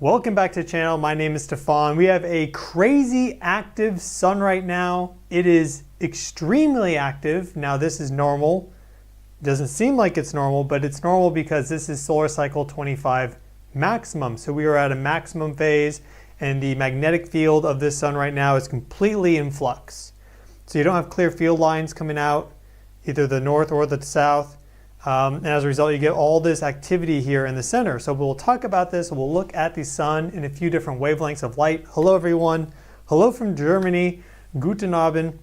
Welcome back to the channel. My name is Stefan. We have a crazy active sun right now. It is extremely active. Now this is normal. Doesn't seem like it's normal, but it's normal because this is solar cycle 25 maximum. So we are at a maximum phase and the magnetic field of this sun right now is completely in flux. So you don't have clear field lines coming out, either the north or the south. And as a result, you get all this activity here in the center. So we'll talk about this. We'll look at the sun in a few different wavelengths of light. Hello, everyone. Hello from Germany. Guten Abend.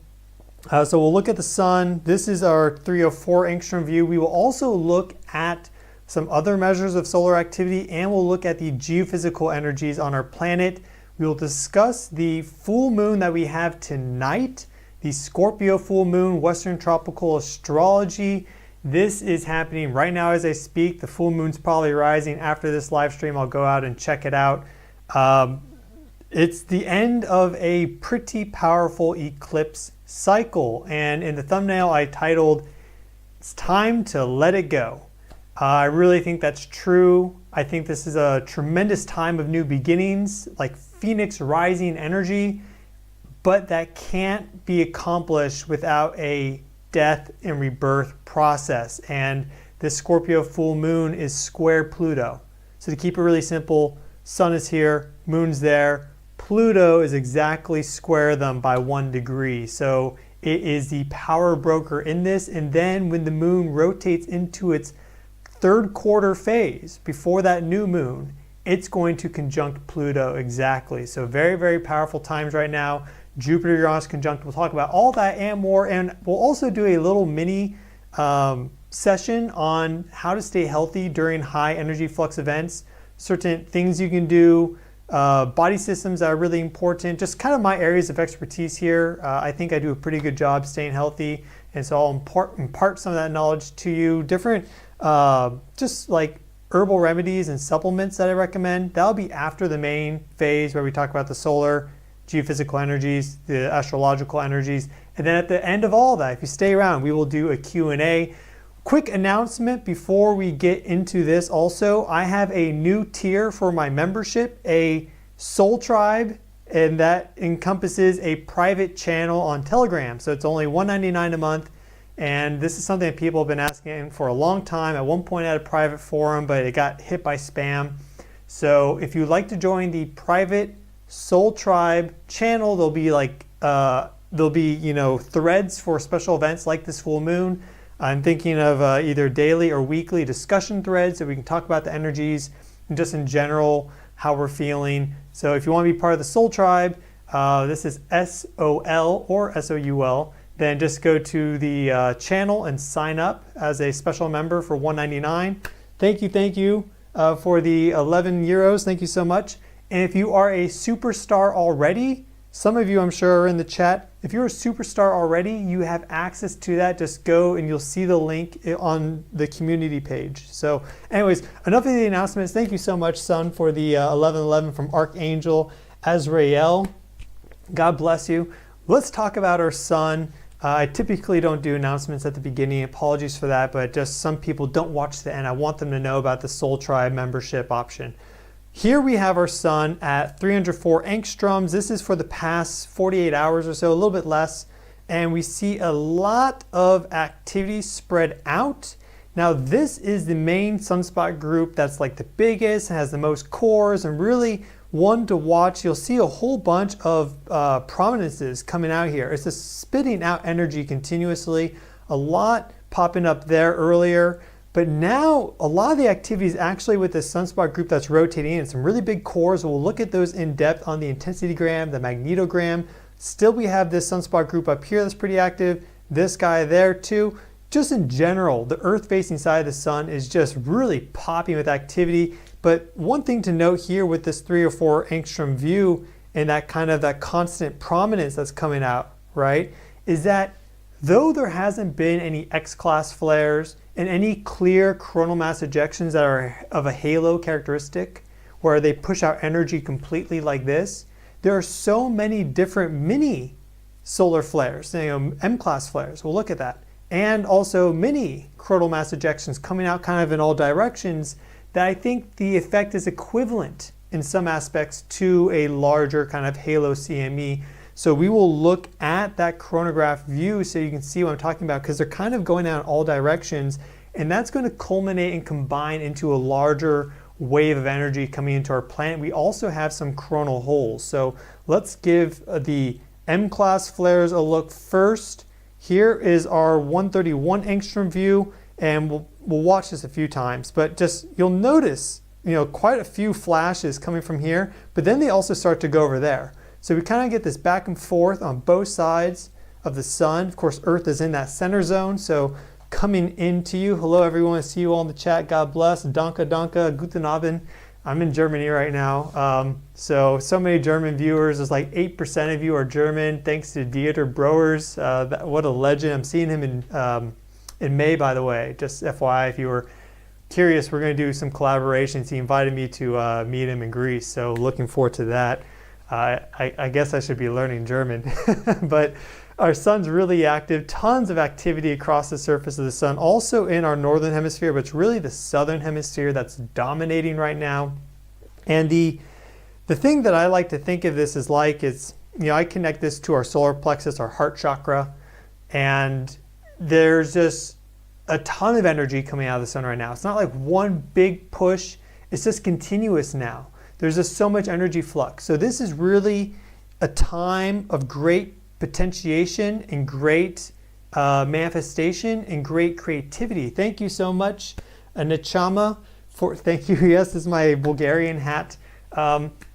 So we'll look at the sun. This is our 304 angstrom view. We will also look at some other measures of solar activity, and we'll look at the geophysical energies on our planet. We will discuss the full moon that we have tonight, the Scorpio full moon, Western tropical astrology. This is happening right now as I speak. The full moon's probably rising after this live stream. I'll go out and check it out. It's the end of a pretty powerful eclipse cycle. And in the thumbnail, I titled, "It's time to let it go." I really think that's true. I think this is a tremendous time of new beginnings, like phoenix rising energy, but that can't be accomplished without a death and rebirth process. And this Scorpio full moon is square Pluto. So to keep it really simple, sun is here, moon's there, Pluto is exactly square them by 1 degree. So it is the power broker in this. And then when the moon rotates into its third quarter phase, before that new moon, it's going to conjunct Pluto exactly. So very, very powerful times right now. Jupiter, Uranus conjunct. We'll talk about all that and more. And we'll also do a little mini session on how to stay healthy during high energy flux events, certain things you can do, body systems that are really important, just kind of my areas of expertise here. I think I do a pretty good job staying healthy. And so I'll impart some of that knowledge to you. Different, just like herbal remedies and supplements that I recommend. That'll be after the main phase where we talk about the solar, geophysical energies, the astrological energies. And then at the end of all that, if you stay around, we will do a Q&A. Quick announcement before we get into this also, I have a new tier for my membership, a Soul Tribe, and that encompasses a private channel on Telegram. So it's only $1.99 a month. And this is something that people have been asking for a long time. At one point I had a private forum, but it got hit by spam. So if you'd like to join the private Soul Tribe channel, there'll be like threads for special events like this full moon. I'm thinking of either daily or weekly discussion threads so we can talk about the energies and just in general how we're feeling. So if you want to be part of the Soul Tribe, this is SOL or SOUL, then just go to the channel and sign up as a special member for $1.99. Thank you for the 11 euros. Thank you so much. And if you are a superstar already, some of you I'm sure are in the chat. If you're a superstar already, you have access to that. Just go and you'll see the link on the community page. So anyways, enough of the announcements. Thank you so much, Sun, for the 1111 from Archangel Azrael. God bless you. Let's talk about our sun. I typically don't do announcements at the beginning. Apologies for that, but just some people don't watch the end. I want them to know about the Soul Tribe membership option. Here we have our sun at 304 angstroms. This is for the past 48 hours or so, a little bit less. And we see a lot of activity spread out. Now this is the main sunspot group that's like the biggest, has the most cores, and really one to watch. You'll see a whole bunch of prominences coming out here. It's just spitting out energy continuously. A lot popping up there earlier. But now a lot of the activity is actually with this sunspot group that's rotating in. Some really big cores. We'll look at those in depth on the intensitygram, the magnetogram. Still we have this sunspot group up here that's pretty active. This guy there too. Just in general, the Earth facing side of the sun is just really popping with activity. But one thing to note here with this 304 angstrom view and that kind of that constant prominence that's coming out, right, is that though there hasn't been any X-class flares and any clear coronal mass ejections that are of a halo characteristic, where they push out energy completely like this, there are so many different mini solar flares, M-class flares, we'll look at that, and also mini coronal mass ejections coming out kind of in all directions that I think the effect is equivalent in some aspects to a larger kind of halo CME. So we will look at that coronagraph view so you can see what I'm talking about, because they're kind of going out in all directions, and that's going to culminate and combine into a larger wave of energy coming into our planet. We also have some coronal holes. So let's give the M-class flares a look first. Here is our 131 angstrom view, and we'll watch this a few times, but just you'll notice, quite a few flashes coming from here, but then they also start to go over there. So we kind of get this back and forth on both sides of the sun. Of course, Earth is in that center zone, so coming into you. Hello, everyone. I see you all in the chat. God bless. Danke, danke. Guten Abend. I'm in Germany right now. So many German viewers. There's like 8% of you are German. Thanks to Dieter Browers. What a legend. I'm seeing him in May, by the way. Just FYI, if you were curious, we're going to do some collaborations. He invited me to meet him in Greece. So looking forward to that. I guess I should be learning German. But our sun's really active, tons of activity across the surface of the sun, also in our northern hemisphere, but it's really the southern hemisphere that's dominating right now. And the thing that I like to think of this as like is, I connect this to our solar plexus, our heart chakra, and there's just a ton of energy coming out of the sun right now. It's not like one big push, it's just continuous now. There's just so much energy flux. So this is really a time of great potentiation and great manifestation and great creativity. Thank you so much, Nachama, thank you. Yes, this is my Bulgarian hat.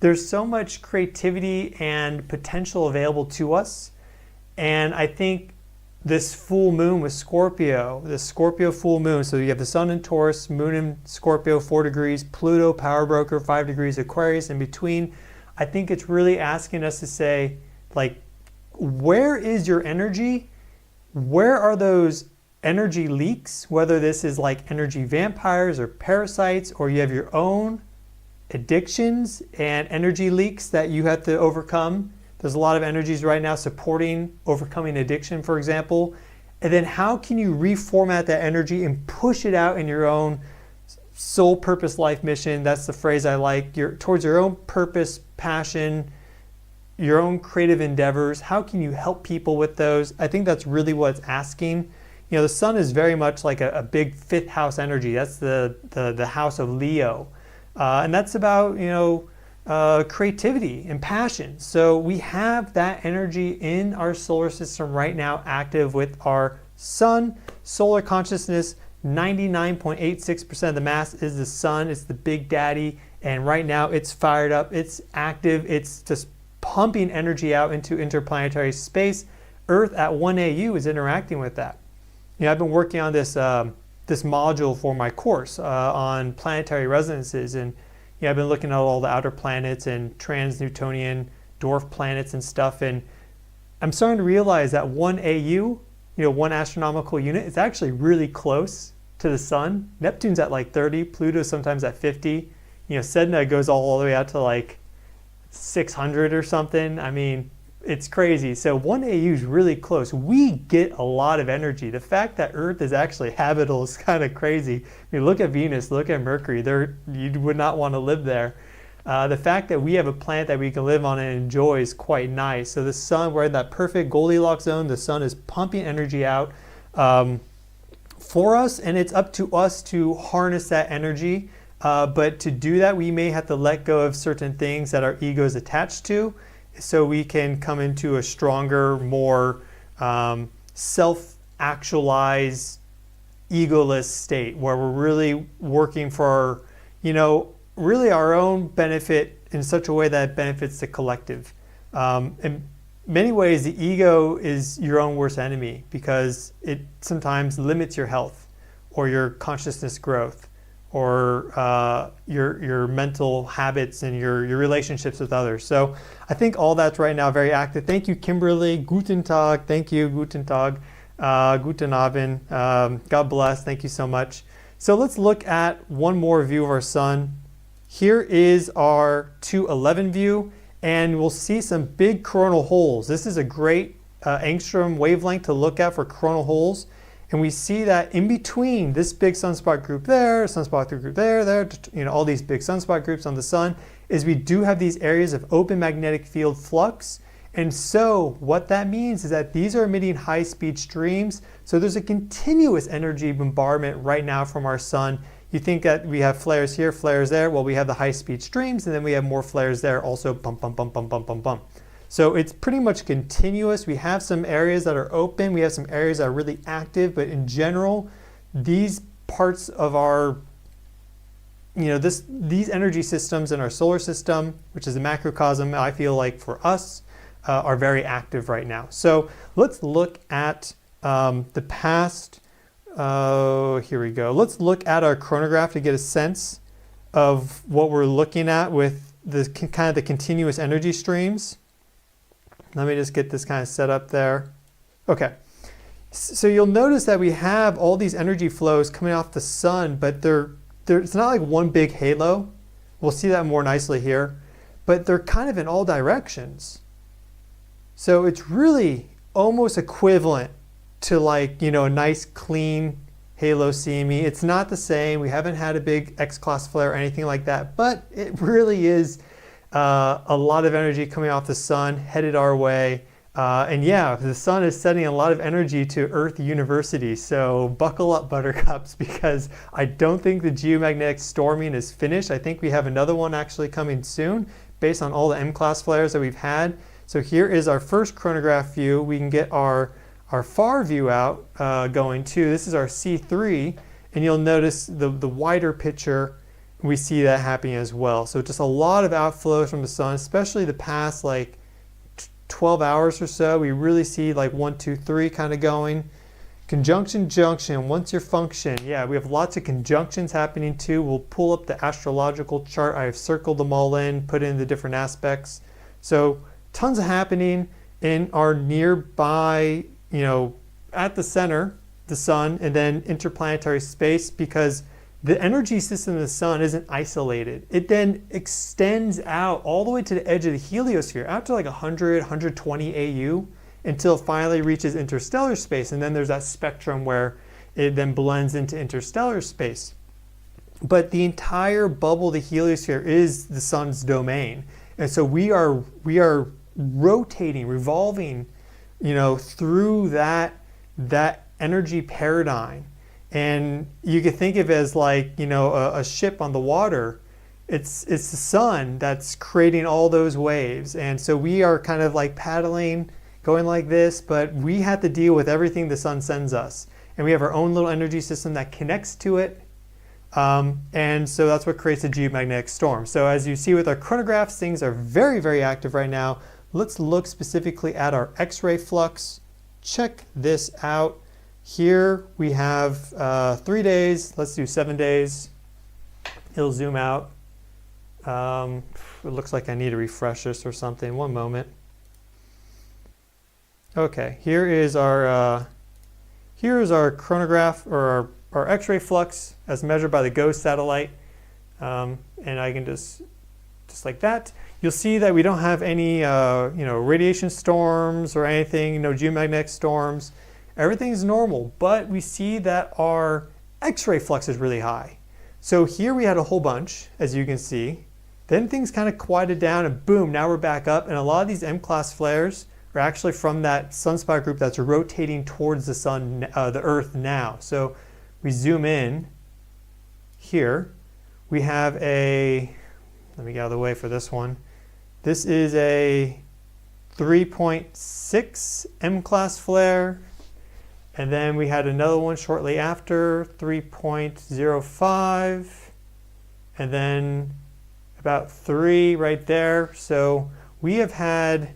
There's so much creativity and potential available to us. And I think this full moon with Scorpio, the Scorpio full moon, so you have the sun in Taurus, moon in Scorpio, 4 degrees, Pluto, power broker, 5 degrees, Aquarius in between. I think it's really asking us to say, like, where is your energy? Where are those energy leaks? Whether this is like energy vampires or parasites, or you have your own addictions and energy leaks that you have to overcome. There's a lot of energies right now supporting overcoming addiction, for example. And then how can you reformat that energy and push it out in your own soul purpose life mission? That's the phrase I like. Towards your own purpose, passion, your own creative endeavors. How can you help people with those? I think that's really what it's asking. The sun is very much like a big 5th house energy. That's the house of Leo. And that's about, creativity and passion. So we have that energy in our solar system right now active with our sun. Solar consciousness, 99.86% of the mass is the sun. It's the big daddy. And right now it's fired up. It's active. It's just pumping energy out into interplanetary space. Earth at 1 AU is interacting with that. I've been working on this this module for my course on planetary resonances, and I've been looking at all the outer planets and trans-Newtonian dwarf planets and stuff, and I'm starting to realize that 1 AU, 1 astronomical unit, is actually really close to the sun. Neptune's at like 30, Pluto's sometimes at 50. Sedna goes all the way out to like 600 or something. I mean, it's crazy. So 1 AU is really close. We get a lot of energy. The fact that Earth is actually habitable is kind of crazy. Look at Venus, look at Mercury. You would not want to live there. The fact that we have a planet that we can live on and enjoy is quite nice. So the sun, we're in that perfect Goldilocks zone. The sun is pumping energy out for us, and it's up to us to harness that energy. But to do that, we may have to let go of certain things that our ego is attached to, so we can come into a stronger, more self-actualized, egoless state where we're really working for, really our own benefit in such a way that it benefits the collective. In many ways, the ego is your own worst enemy because it sometimes limits your health or your consciousness growth, or your mental habits and your relationships with others. So I think all that's right now very active. Thank you, Kimberly. Guten Tag. Thank you. Guten Tag. Guten Abend. God bless. Thank you so much. So let's look at one more view of our sun. Here is our 211 view, and we'll see some big coronal holes. This is a great angstrom wavelength to look at for coronal holes. And we see that in between this big sunspot group there, sunspot group there, all these big sunspot groups on the sun, is we do have these areas of open magnetic field flux. And so what that means is that these are emitting high-speed streams. So there's a continuous energy bombardment right now from our sun. You think that we have flares here, flares there. Well, we have the high-speed streams, and then we have more flares there also, bump, bump, bump, bump, bump, bump, bump. So it's pretty much continuous. We have some areas that are open. We have some areas that are really active. But in general, these parts of our, these energy systems in our solar system, which is a macrocosm, I feel like for us, are very active right now. So let's look at the past. Here we go. Let's look at our chronograph to get a sense of what we're looking at with the kind of the continuous energy streams. Let me just get this kind of set up there. Okay. So you'll notice that we have all these energy flows coming off the sun, but it's not like one big halo. We'll see that more nicely here, but they're kind of in all directions. So it's really almost equivalent to like, a nice clean halo CME. It's not the same. We haven't had a big X-class flare or anything like that, but it really is a lot of energy coming off the sun headed our way. And yeah, the sun is sending a lot of energy to Earth University. So buckle up, buttercups, because I don't think the geomagnetic storming is finished. I think we have another one actually coming soon based on all the M-class flares that we've had. So here is our first chronograph view. We can get our far view out going too. This is our C3, and you'll notice the wider picture, we see that happening as well. So just a lot of outflows from the sun, especially the past like 12 hours or so. We really see like 1, 2, 3 kind of going. Conjunction, junction, once your function. Yeah, we have lots of conjunctions happening too. We'll pull up the astrological chart. I have circled them all in, put in the different aspects. So tons of happening in our nearby, at the center, the sun, and then interplanetary space, because the energy system of the sun isn't isolated. It then extends out all the way to the edge of the heliosphere, out to like 100, 120 AU, until it finally reaches interstellar space. And then there's that spectrum where it then blends into interstellar space. But the entire bubble, the heliosphere, is the sun's domain. And so we are rotating, revolving, through that energy paradigm. And you could think of it as like, a ship on the water. It's the sun that's creating all those waves. And so we are kind of like paddling, going like this, but we have to deal with everything the sun sends us. And we have our own little energy system that connects to it. And so that's what creates a geomagnetic storm. So as you see with our chronographs, things are very, very active right now. Let's look specifically at our X-ray flux. Check this out. Here we have 3 days. Let's do 7 days. It'll zoom out. It looks like I need to refresh this or something. One moment. Okay, here is our chronograph, or our X-ray flux as measured by the GOES satellite. And I can just like that. You'll see that we don't have any radiation storms or anything, no geomagnetic storms. Everything's normal, but we see that our X-ray flux is really high. So here we had a whole bunch, as you can see. Then things kind of quieted down, and boom, now we're back up. And a lot of these M-class flares are actually from that sunspot group that's rotating towards the sun, the Earth now. So we zoom in here. We have let me get out of the way for this one. This is a 3.6 M-class flare. And then we had another one shortly after, 3.05. And then about 3 right there. So we have had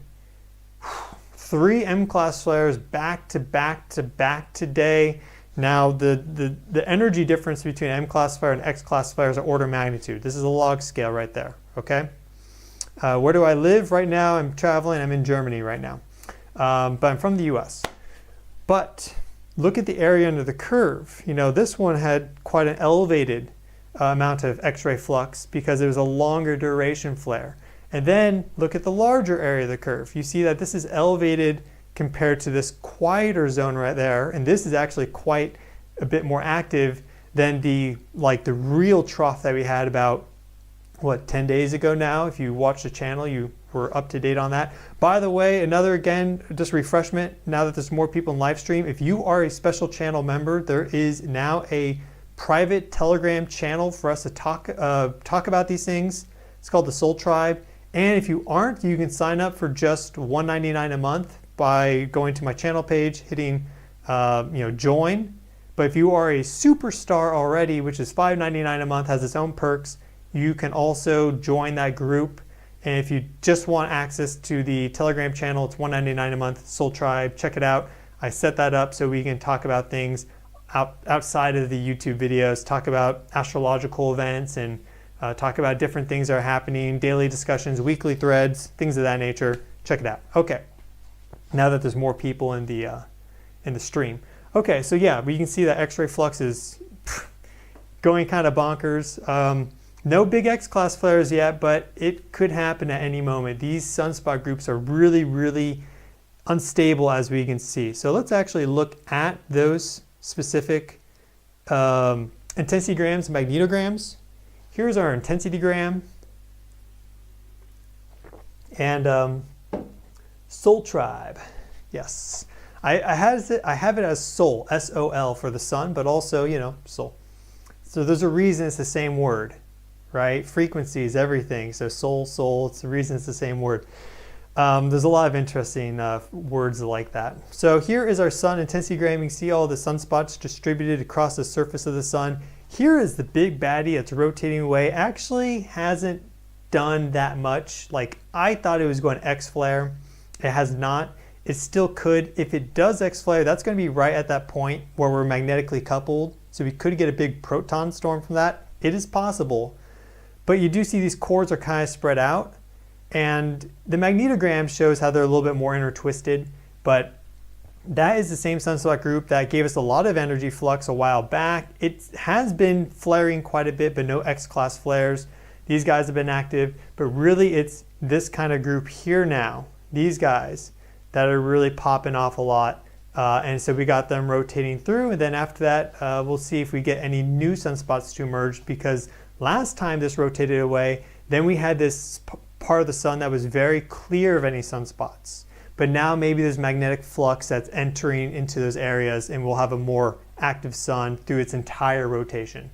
3 M-class flares back to back to back today. Now the energy difference between M-class flare and X-class flares are order of magnitude. This is a log scale right there, okay? Where do I live right now? I'm traveling, I'm in Germany right now. But I'm from the US. But look at the area under the curve. This one had quite an elevated amount of X-ray flux because it was a longer duration flare. And then look at the larger area of the curve. You see that this is elevated compared to this quieter zone right there. And this is actually quite a bit more active than the real trough that we had about what, 10 days ago now. If you watch the channel, you were up to date on that. By the way, another, again, just refreshment, now that there's more people in live stream, if you are a special channel member, there is now a private Telegram channel for us to talk about these things. It's called the Soul Tribe. And if you aren't, you can sign up for just $1.99 a month by going to my channel page, hitting join. But if you are a superstar already, which is $5.99 a month, has its own perks, you can also join that group. And if you just want access to the Telegram channel, it's $1.99 a month, Soul Tribe. Check it out. I set that up so we can talk about things outside of the YouTube videos, talk about astrological events, and talk about different things that are happening, daily discussions, weekly threads, things of that nature. Check it out. Okay, now that there's more people in the stream. Okay, so yeah, but you can see that X-ray flux is going kind of bonkers. No big X-class flares yet, but it could happen at any moment. These sunspot groups are really, really unstable, as we can see. So let's actually look at those specific intensity grams and magnetograms. Here's our intensity gram. And Soul Tribe, yes. I have it as Soul, S-O-L for the sun, but also, soul. So there's a reason it's the same word, right? Frequencies, everything. So soul, it's the reason it's the same word. There's a lot of interesting words like that. So here is our sun intensity gram. You can see all the sunspots distributed across the surface of the sun. Here is the big baddie that's rotating away. Actually hasn't done that much. Like, I thought it was going to X-flare. It has not. It still could. If it does X-flare, that's going to be right at that point where we're magnetically coupled. So we could get a big proton storm from that. It is possible. But you do see these cores are kind of spread out. And the magnetogram shows how they're a little bit more intertwisted. But that is the same sunspot group that gave us a lot of energy flux a while back. It has been flaring quite a bit, but no X-class flares. These guys have been active. But really, it's this kind of group here now, these guys, that are really popping off a lot. And so we got them rotating through. And then after that, we'll see if we get any new sunspots to emerge, because last time this rotated away, then we had this part of the sun that was very clear of any sunspots. But now maybe there's magnetic flux that's entering into those areas, and we'll have a more active sun through its entire rotation.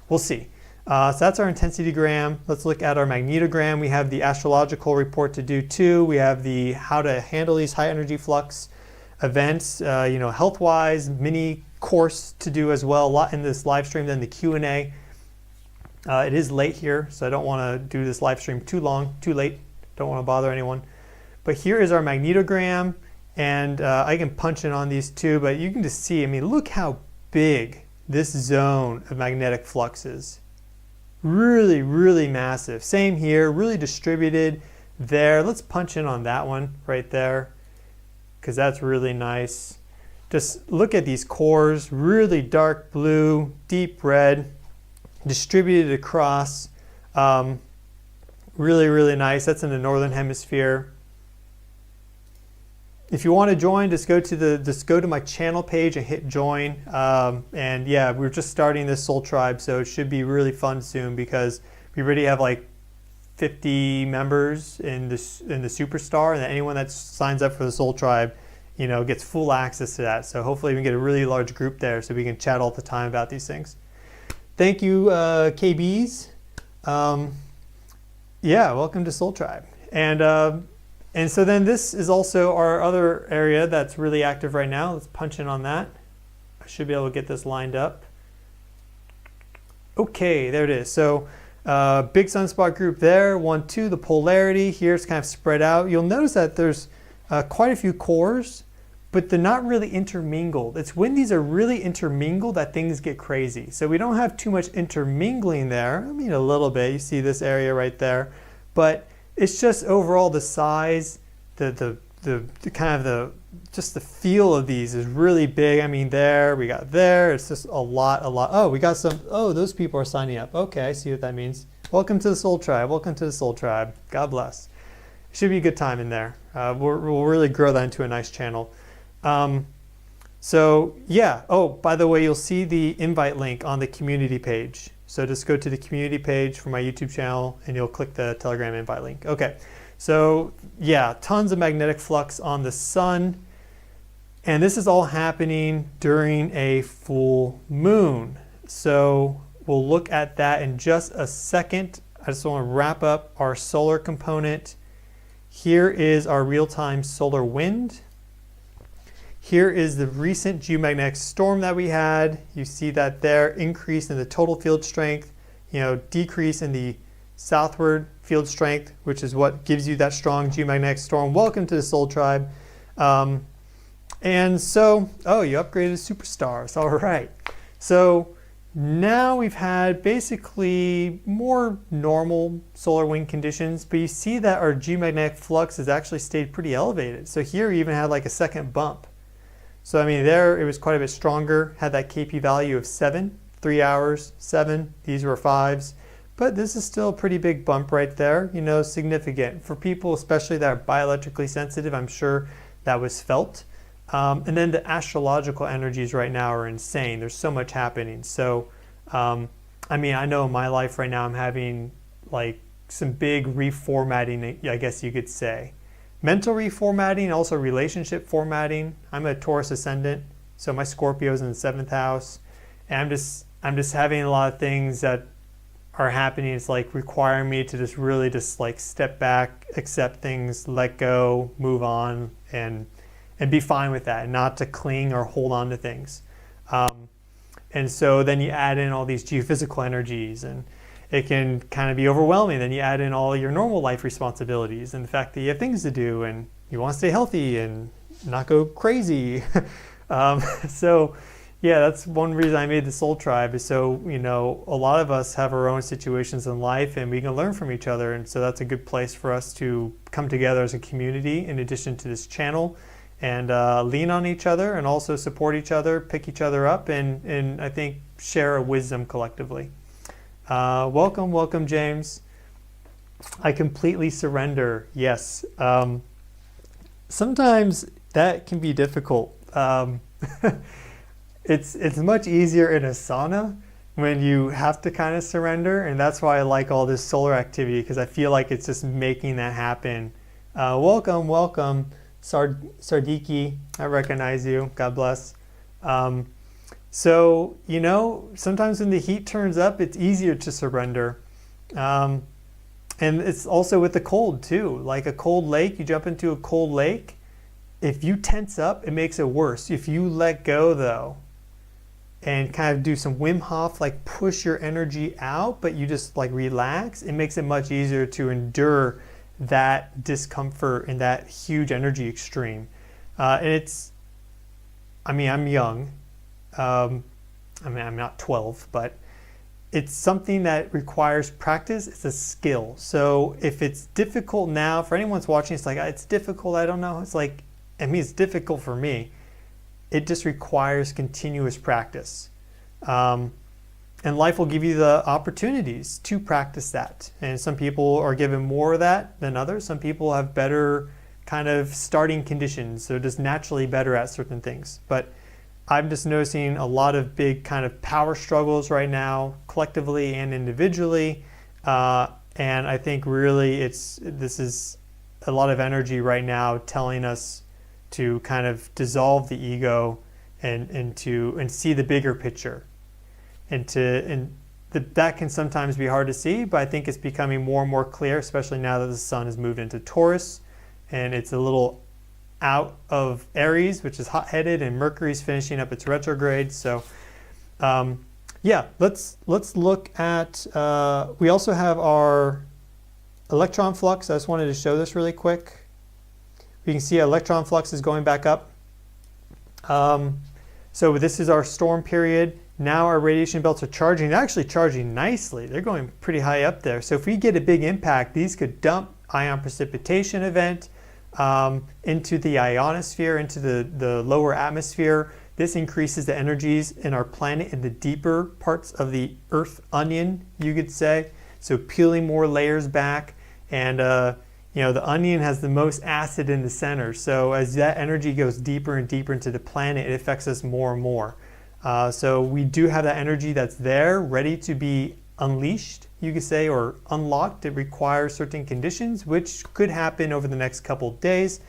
We'll see. So that's our intensity gram. Let's look at our magnetogram. We have the astrological report to do too. We have the how to handle these high energy flux events, health-wise, mini course to do as well. A lot in this live stream, then the Q&A. It is late here, so I don't want to do this live stream too long, too late. Don't want to bother anyone. But here is our magnetogram, and I can punch in on these too, but you can just see, I mean, look how big this zone of magnetic flux is. Really, really massive. Same here, really distributed there. Let's punch in on that one right there, because that's really nice. Just look at these cores, really dark blue, deep red, distributed across. Really, really nice. That's in the northern hemisphere. If you want to join, just go to my channel page and hit join. And yeah, we're just starting this Soul Tribe, so it should be really fun soon, because we already have like 50 members in the Superstar, and anyone that signs up for the Soul Tribe, gets full access to that. So hopefully we can get a really large group there so we can chat all the time about these things. Thank you, KBs. Yeah, welcome to Soul Tribe. And so then this is also our other area that's really active right now. Let's punch in on that. I should be able to get this lined up. Okay, there it is. So big sunspot group there, 1, 2, the polarity here is kind of spread out. You'll notice that there's quite a few cores, but they're not really intermingled. It's when these are really intermingled that things get crazy. So we don't have too much intermingling there. I mean, a little bit. You see this area right there, but it's just overall the size, the just the feel of these is really big. I mean, we got there. It's just a lot. Oh, we got some. Oh, those people are signing up. Okay, I see what that means. Welcome to the Soul Tribe. Welcome to the Soul Tribe. God bless. Should be a good time in there. We'll really grow that into a nice channel. So yeah. Oh, by the way, you'll see the invite link on the community page. So just go to the community page for my YouTube channel and you'll click the Telegram invite link. Okay, so yeah, tons of magnetic flux on the sun. And this is all happening during a full moon. So we'll look at that in just a second. I just want to wrap up our solar component. Here is our real-time solar wind. Here is the recent geomagnetic storm that we had. You see that there, increase in the total field strength, decrease in the southward field strength, which is what gives you that strong geomagnetic storm. Welcome to the Soul Tribe. And so, oh, you upgraded superstars. All right. So now we've had basically more normal solar wind conditions, but you see that our geomagnetic flux has actually stayed pretty elevated. So here we even had like a second bump. So I mean, there it was quite a bit stronger, had that KP value of 7, 3 hours, 7, these were 5s. But this is still a pretty big bump right there, significant. For people especially that are bioelectrically sensitive, I'm sure that was felt. And then the astrological energies right now are insane. There's so much happening. So, I mean, I know in my life right now I'm having like some big reformatting, I guess you could say. Mental reformatting, also relationship formatting. I'm a Taurus ascendant, so my Scorpio is in the 7th house. And I'm just having a lot of things that are happening. It's like requiring me to just really just like step back, accept things, let go, move on, and be fine with that, and not to cling or hold on to things. And so then you add in all these geophysical energies, and it can kind of be overwhelming. Then you add in all your normal life responsibilities and the fact that you have things to do and you want to stay healthy and not go crazy. So yeah, that's one reason I made the Soul Tribe, is so, a lot of us have our own situations in life and we can learn from each other. And so that's a good place for us to come together as a community in addition to this channel, and lean on each other and also support each other, pick each other up, and I think share a wisdom collectively. Welcome, James. I completely surrender. Yes. Sometimes that can be difficult. It's much easier in a sauna when you have to kind of surrender, and that's why I like all this solar activity, because I feel like it's just making that happen. Welcome. Sardiki, I recognize you. God bless. So, sometimes when the heat turns up, it's easier to surrender. And it's also with the cold too. Like a cold lake, you jump into a cold lake. If you tense up, it makes it worse. If you let go though, and kind of do some Wim Hof, like push your energy out, but you just like relax, it makes it much easier to endure that discomfort and that huge energy extreme. And I'm young. I'm not 12, but it's something that requires practice. It's a skill. So if it's difficult now, for anyone that's watching, it's like, it's difficult, I don't know. It's like, it's difficult for me. It just requires continuous practice. And life will give you the opportunities to practice that. And some people are given more of that than others. Some people have better kind of starting conditions, so just naturally better at certain things. But I'm just noticing a lot of big kind of power struggles right now, collectively and individually. And I think really this is a lot of energy right now telling us to kind of dissolve the ego and see the bigger picture. That can sometimes be hard to see, but I think it's becoming more and more clear, especially now that the sun has moved into Taurus and it's a little out of Aries, which is hot-headed, and Mercury's finishing up its retrograde. So yeah, let's look at, we also have our electron flux. I just wanted to show this really quick. We can see electron flux is going back up. So this is our storm period. Now our radiation belts are charging. They're actually charging nicely. They're going pretty high up there. So if we get a big impact, these could dump ion precipitation event into the ionosphere, into the lower atmosphere. This increases the energies in our planet in the deeper parts of the Earth onion, you could say. So peeling more layers back. And the onion has the most acid in the center. So as that energy goes deeper and deeper into the planet, it affects us more and more. So we do have that energy that's there, ready to be unleashed, you could say, or unlocked. It requires certain conditions, which could happen over the next couple of days.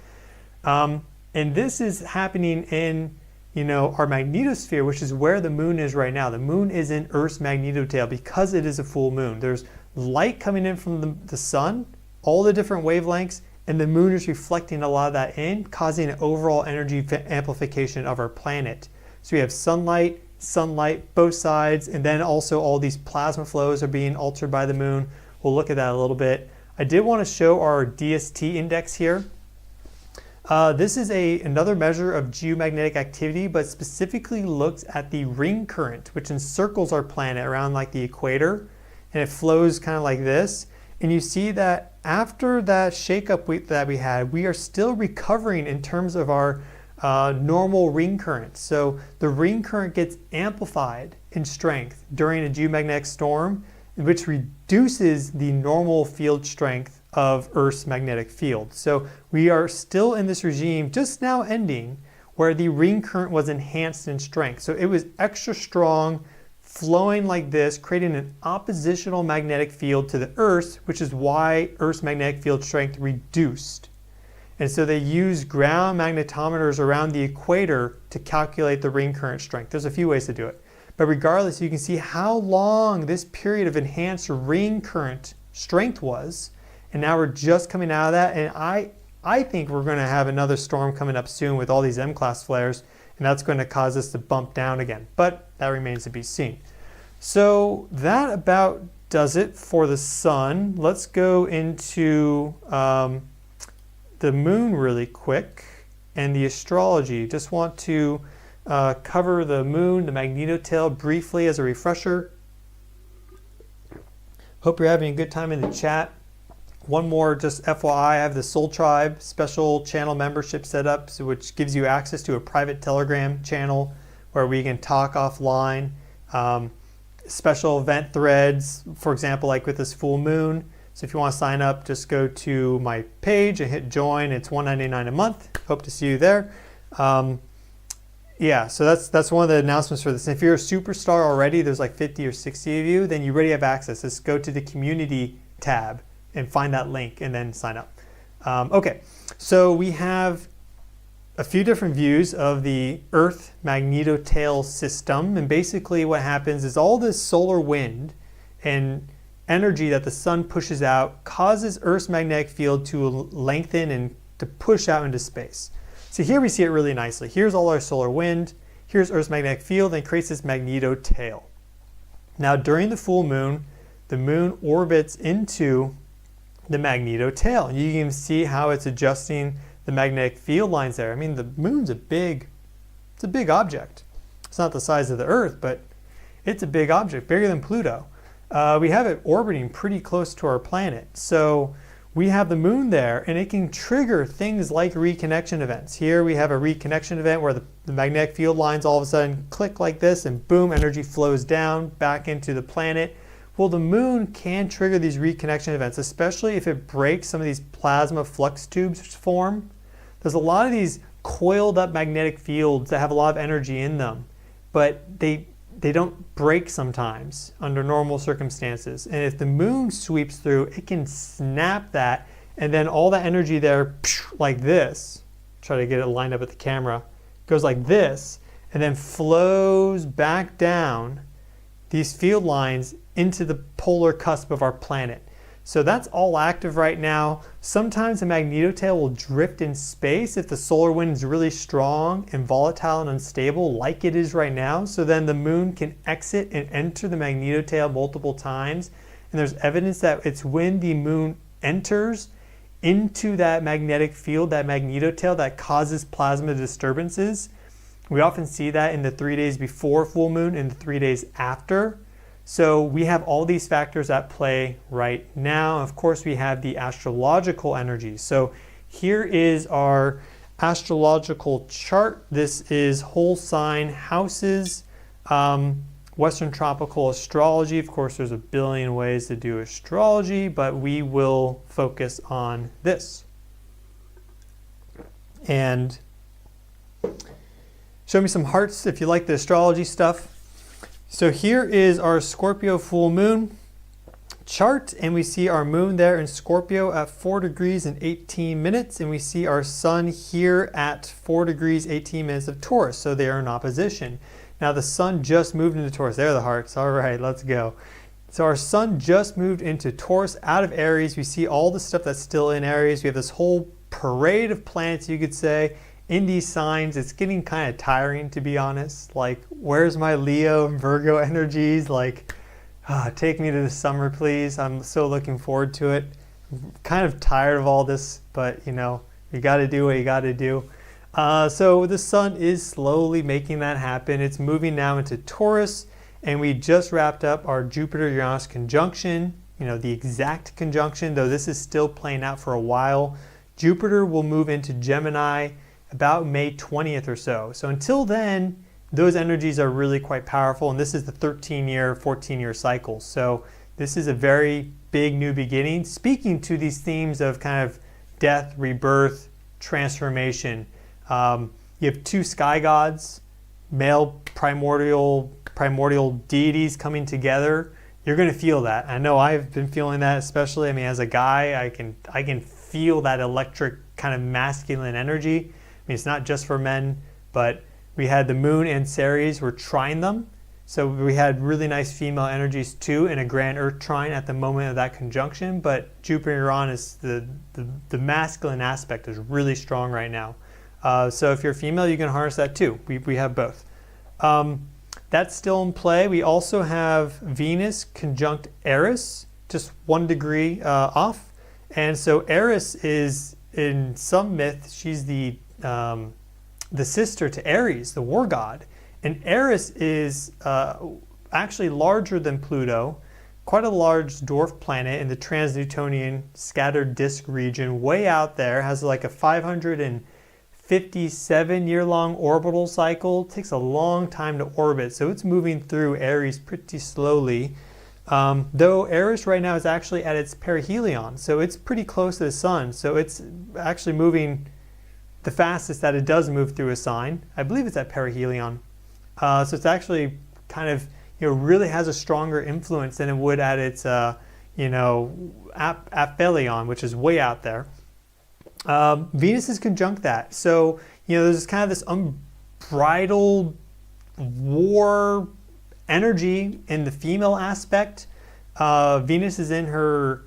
And this is happening in, our magnetosphere, which is where the moon is right now. The moon is in Earth's magnetotail because it is a full moon. There's light coming in from the sun, all the different wavelengths, and the moon is reflecting a lot of that in, causing an overall energy amplification of our planet. So we have sunlight, both sides, and then also all these plasma flows are being altered by the moon. We'll look at that a little bit. I did want to show our DST index here. This is another measure of geomagnetic activity, but specifically looks at the ring current, which encircles our planet around like the equator, and it flows kind of like this. And you see that after that shakeup that we had, we are still recovering in terms of our normal ring current. So the ring current gets amplified in strength during a geomagnetic storm, which reduces the normal field strength of Earth's magnetic field. So we are still in this regime just now ending where the ring current was enhanced in strength. So it was extra strong, flowing like this, creating an oppositional magnetic field to the Earth, which is why Earth's magnetic field strength reduced. And so they use ground magnetometers around the equator to calculate the ring current strength. There's a few ways to do it. But regardless, you can see how long this period of enhanced ring current strength was. And now we're just coming out of that. And I think we're going to have another storm coming up soon with all these M-class flares. And that's going to cause us to bump down again. But that remains to be seen. So that about does it for the sun. Let's go into the moon really quick and the astrology. Just want to cover the moon, the magnetotail briefly as a refresher. Hope you're having a good time in the chat. One more, just FYI, I have the Soul Tribe special channel membership set up, which gives you access to a private Telegram channel where we can talk offline. Special event threads, for example, like with this full moon. So if you want to sign up, just go to my page and hit join. It's $1.99 a month. Hope to see you there. Yeah, so that's one of the announcements for this. And if you're a superstar already, there's like 50 or 60 of you, then you already have access. Just go to the community tab and find that link and then sign up. Okay, so we have a few different views of the Earth magnetotail system. And basically what happens is all this solar wind and energy that the sun pushes out causes Earth's magnetic field to lengthen and to push out into space. So here we see it really nicely. Here's all our solar wind. Here's Earth's magnetic field, and it creates this magnetotail. Now during the full moon, the moon orbits into the magnetotail. And you can see how it's adjusting the magnetic field lines there. I mean, the moon's it's a big object. It's not the size of the Earth, but it's a big object, bigger than Pluto. We have it orbiting pretty close to our planet. So we have the moon there, and it can trigger things like reconnection events. Here we have a reconnection event where the magnetic field lines all of a sudden click like this, and boom, energy flows down back into the planet. Well, the moon can trigger these reconnection events, especially if it breaks some of these plasma flux tubes which form. There's a lot of these coiled up magnetic fields that have a lot of energy in them, but they don't break sometimes under normal circumstances. And if the moon sweeps through, it can snap that, and then all that energy there, like this, try to get it lined up with the camera, goes like this, and then flows back down these field lines into the polar cusp of our planet. So that's all active right now. Sometimes the magnetotail will drift in space if the solar wind is really strong and volatile and unstable like it is right now. So then the moon can exit and enter the magnetotail multiple times. And there's evidence that it's when the moon enters into that magnetic field, that magnetotail, that causes plasma disturbances. We often see that in the 3 days before full moon and the 3 days after. So we have all these factors at play right now. Of course, we have the astrological energy. So here is our astrological chart. This is whole sign houses, Western tropical astrology. Of course, there's a billion ways to do astrology, but we will focus on this. And show me some hearts if you like the astrology stuff. So here is our Scorpio full moon chart, and we see our moon there in Scorpio at 4 degrees and 18 minutes, and we see our sun here at 4 degrees 18 minutes of Taurus, so they are in opposition. Now the sun just moved into Taurus. There are the hearts. All right, let's go. So our sun just moved into Taurus out of Aries. We see all the stuff that's still in Aries. We have this whole parade of planets, you could say, in these signs. It's getting kind of tiring, to be honest. Like, where's my Leo and Virgo energies? Like, take me to the summer, please. I'm so looking forward to it. I'm kind of tired of all this, but you know, you got to do what you got to do. So the sun is slowly making that happen. It's moving now into Taurus, and we just wrapped up our Jupiter-Uranus conjunction, you know, the exact conjunction, though this is still playing out for a while. Jupiter will move into Gemini about May 20th or so. So until then, those energies are really quite powerful, and this is the 13-year, 14-year cycle. So this is a very big new beginning, speaking to these themes of kind of death, rebirth, transformation. You have two sky gods, male primordial deities coming together. You're going to feel that. I know I've been feeling that, especially. I mean, as a guy, I can feel that electric kind of masculine energy. I mean, it's not just for men, but we had the moon and Ceres were trine them. So we had really nice female energies too in a grand Earth trine at the moment of that conjunction. But Jupiter and Uranus, the masculine aspect is really strong right now. So if you're female, you can harness that too. We have both. That's still in play. We also have Venus conjunct Eris, just 1 degree off. And so Eris is, in some myth, she's the sister to Ares, the war god. And Eris is actually larger than Pluto, quite a large dwarf planet in the trans-Newtonian scattered disk region, way out there, has like a 557-year-long orbital cycle. It takes a long time to orbit, so it's moving through Aries pretty slowly. Though Eris right now is actually at its perihelion, so it's pretty close to the sun, so it's actually moving the fastest that it does move through a sign. I believe it's at perihelion. So it's actually kind of, you know, really has a stronger influence than it would at its, you know, aphelion, which is way out there. Venus is conjunct that. So, you know, there's kind of this unbridled war energy in the female aspect. Venus is in her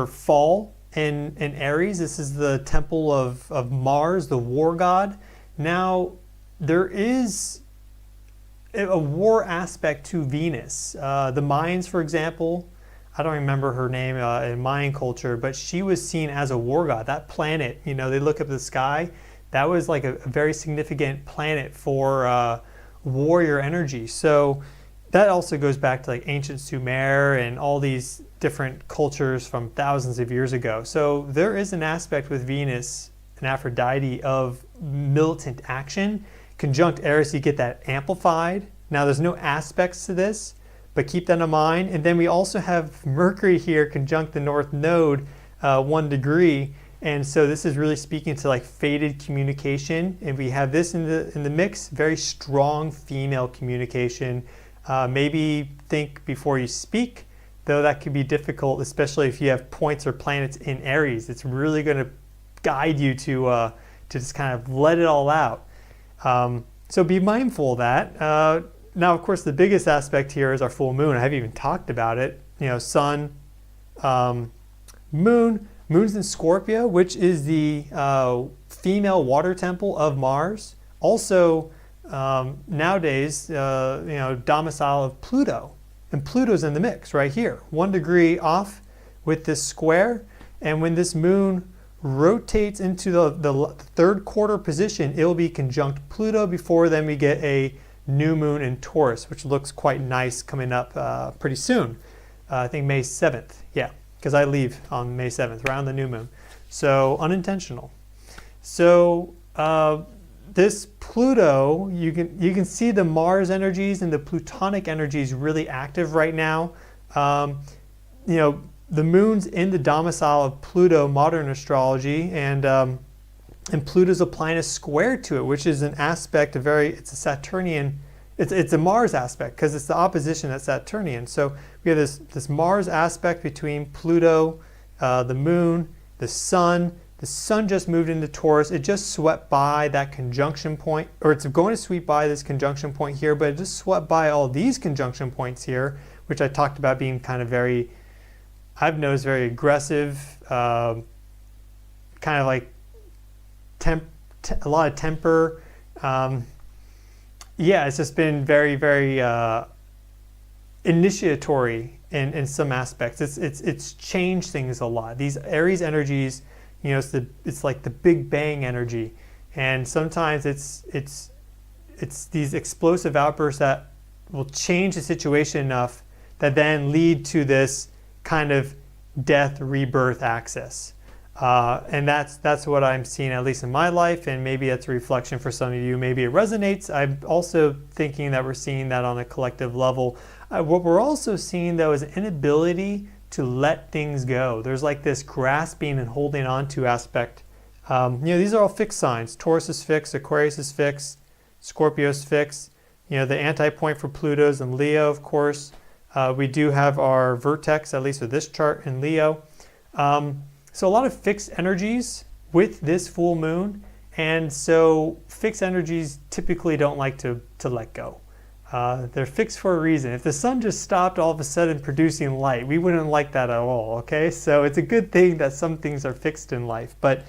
fall in Aries. This is the temple of Mars, the war god. Now, there is a war aspect to Venus. The Mayans, for example, I don't remember her name in Mayan culture, but she was seen as a war god. That planet, you know, they look up at the sky, that was like a very significant planet for warrior energy. So that also goes back to like ancient Sumer and all these different cultures from thousands of years ago. So there is an aspect with Venus and Aphrodite of militant action. Conjunct Eris, you get that amplified. Now there's no aspects to this, but keep that in mind. And then we also have Mercury here conjunct the North Node 1 degree. And so this is really speaking to like fated communication. And we have this in the mix, very strong female communication. Maybe think before you speak, though that could be difficult, especially if you have points or planets in Aries. It's really going to guide you to just kind of let it all out. So be mindful of that. Now, of course, the biggest aspect here is our full moon. I haven't even talked about it. You know, sun, moon. Moon's in Scorpio, which is the female water temple of Mars. Also, nowadays, you know, domicile of Pluto. And Pluto's in the mix right here. 1 degree off with this square. And when this moon rotates into the third quarter position, it will be conjunct Pluto before then we get a new moon in Taurus, which looks quite nice coming up pretty soon. I think May 7th. Yeah, because I leave on May 7th, around the new moon. So unintentional. So this Pluto, you can see the Mars energies and the Plutonic energies really active right now. You know, the moon's in the domicile of Pluto, modern astrology, and Pluto's applying a square to it, which is an aspect, it's a Saturnian it's a Mars aspect because it's the opposition that's Saturnian. So we have this Mars aspect between Pluto, the moon, the sun. The sun just moved into Taurus. It just swept by that conjunction point, or it's going to sweep by this conjunction point here, but it just swept by all these conjunction points here, which I talked about being kind of very, I've noticed very aggressive, kind of like a lot of temper. Yeah, it's just been very, very initiatory in some aspects. It's changed things a lot. These Aries energies, you know, it's like the Big Bang energy, and sometimes it's these explosive outbursts that will change the situation enough that then lead to this kind of death rebirth axis. And that's what I'm seeing, at least in my life, and maybe that's a reflection for some of you. Maybe it resonates. I'm also thinking that we're seeing that on a collective level. What we're also seeing, though, is an inability to let things go. There's like this grasping and holding on to aspect. You know, these are all fixed signs. Taurus is fixed, Aquarius is fixed, Scorpio is fixed. You know, the anti-point for Pluto's in Leo, of course. We do have our vertex, at least with this chart, in Leo. So a lot of fixed energies with this full moon, and so fixed energies typically don't like to let go. They're fixed for a reason. If the sun just stopped all of a sudden producing light, we wouldn't like that at all, okay? So it's a good thing that some things are fixed in life, but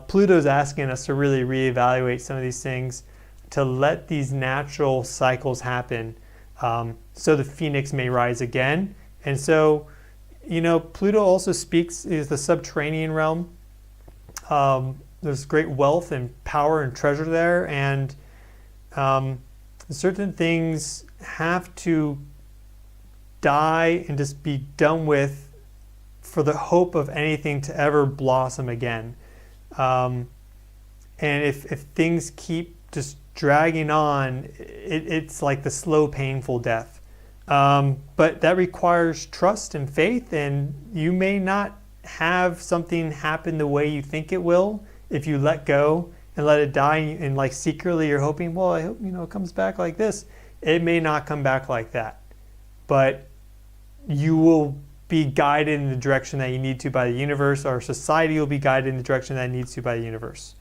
Pluto's asking us to really reevaluate some of these things, to let these natural cycles happen, so the phoenix may rise again. And so, you know, Pluto also is the subterranean realm. There's great wealth and power and treasure there, and certain things have to die and just be done with for the hope of anything to ever blossom again. And if things keep just dragging on, it's like the slow, painful death. But that requires trust and faith, and you may not have something happen the way you think it will if you let go and let it die, and like secretly you're hoping, well, I hope, you know, it comes back like this. It may not come back like that, but you will be guided in the direction that you need to by the universe, or society will be guided in the direction that it needs to by the universe.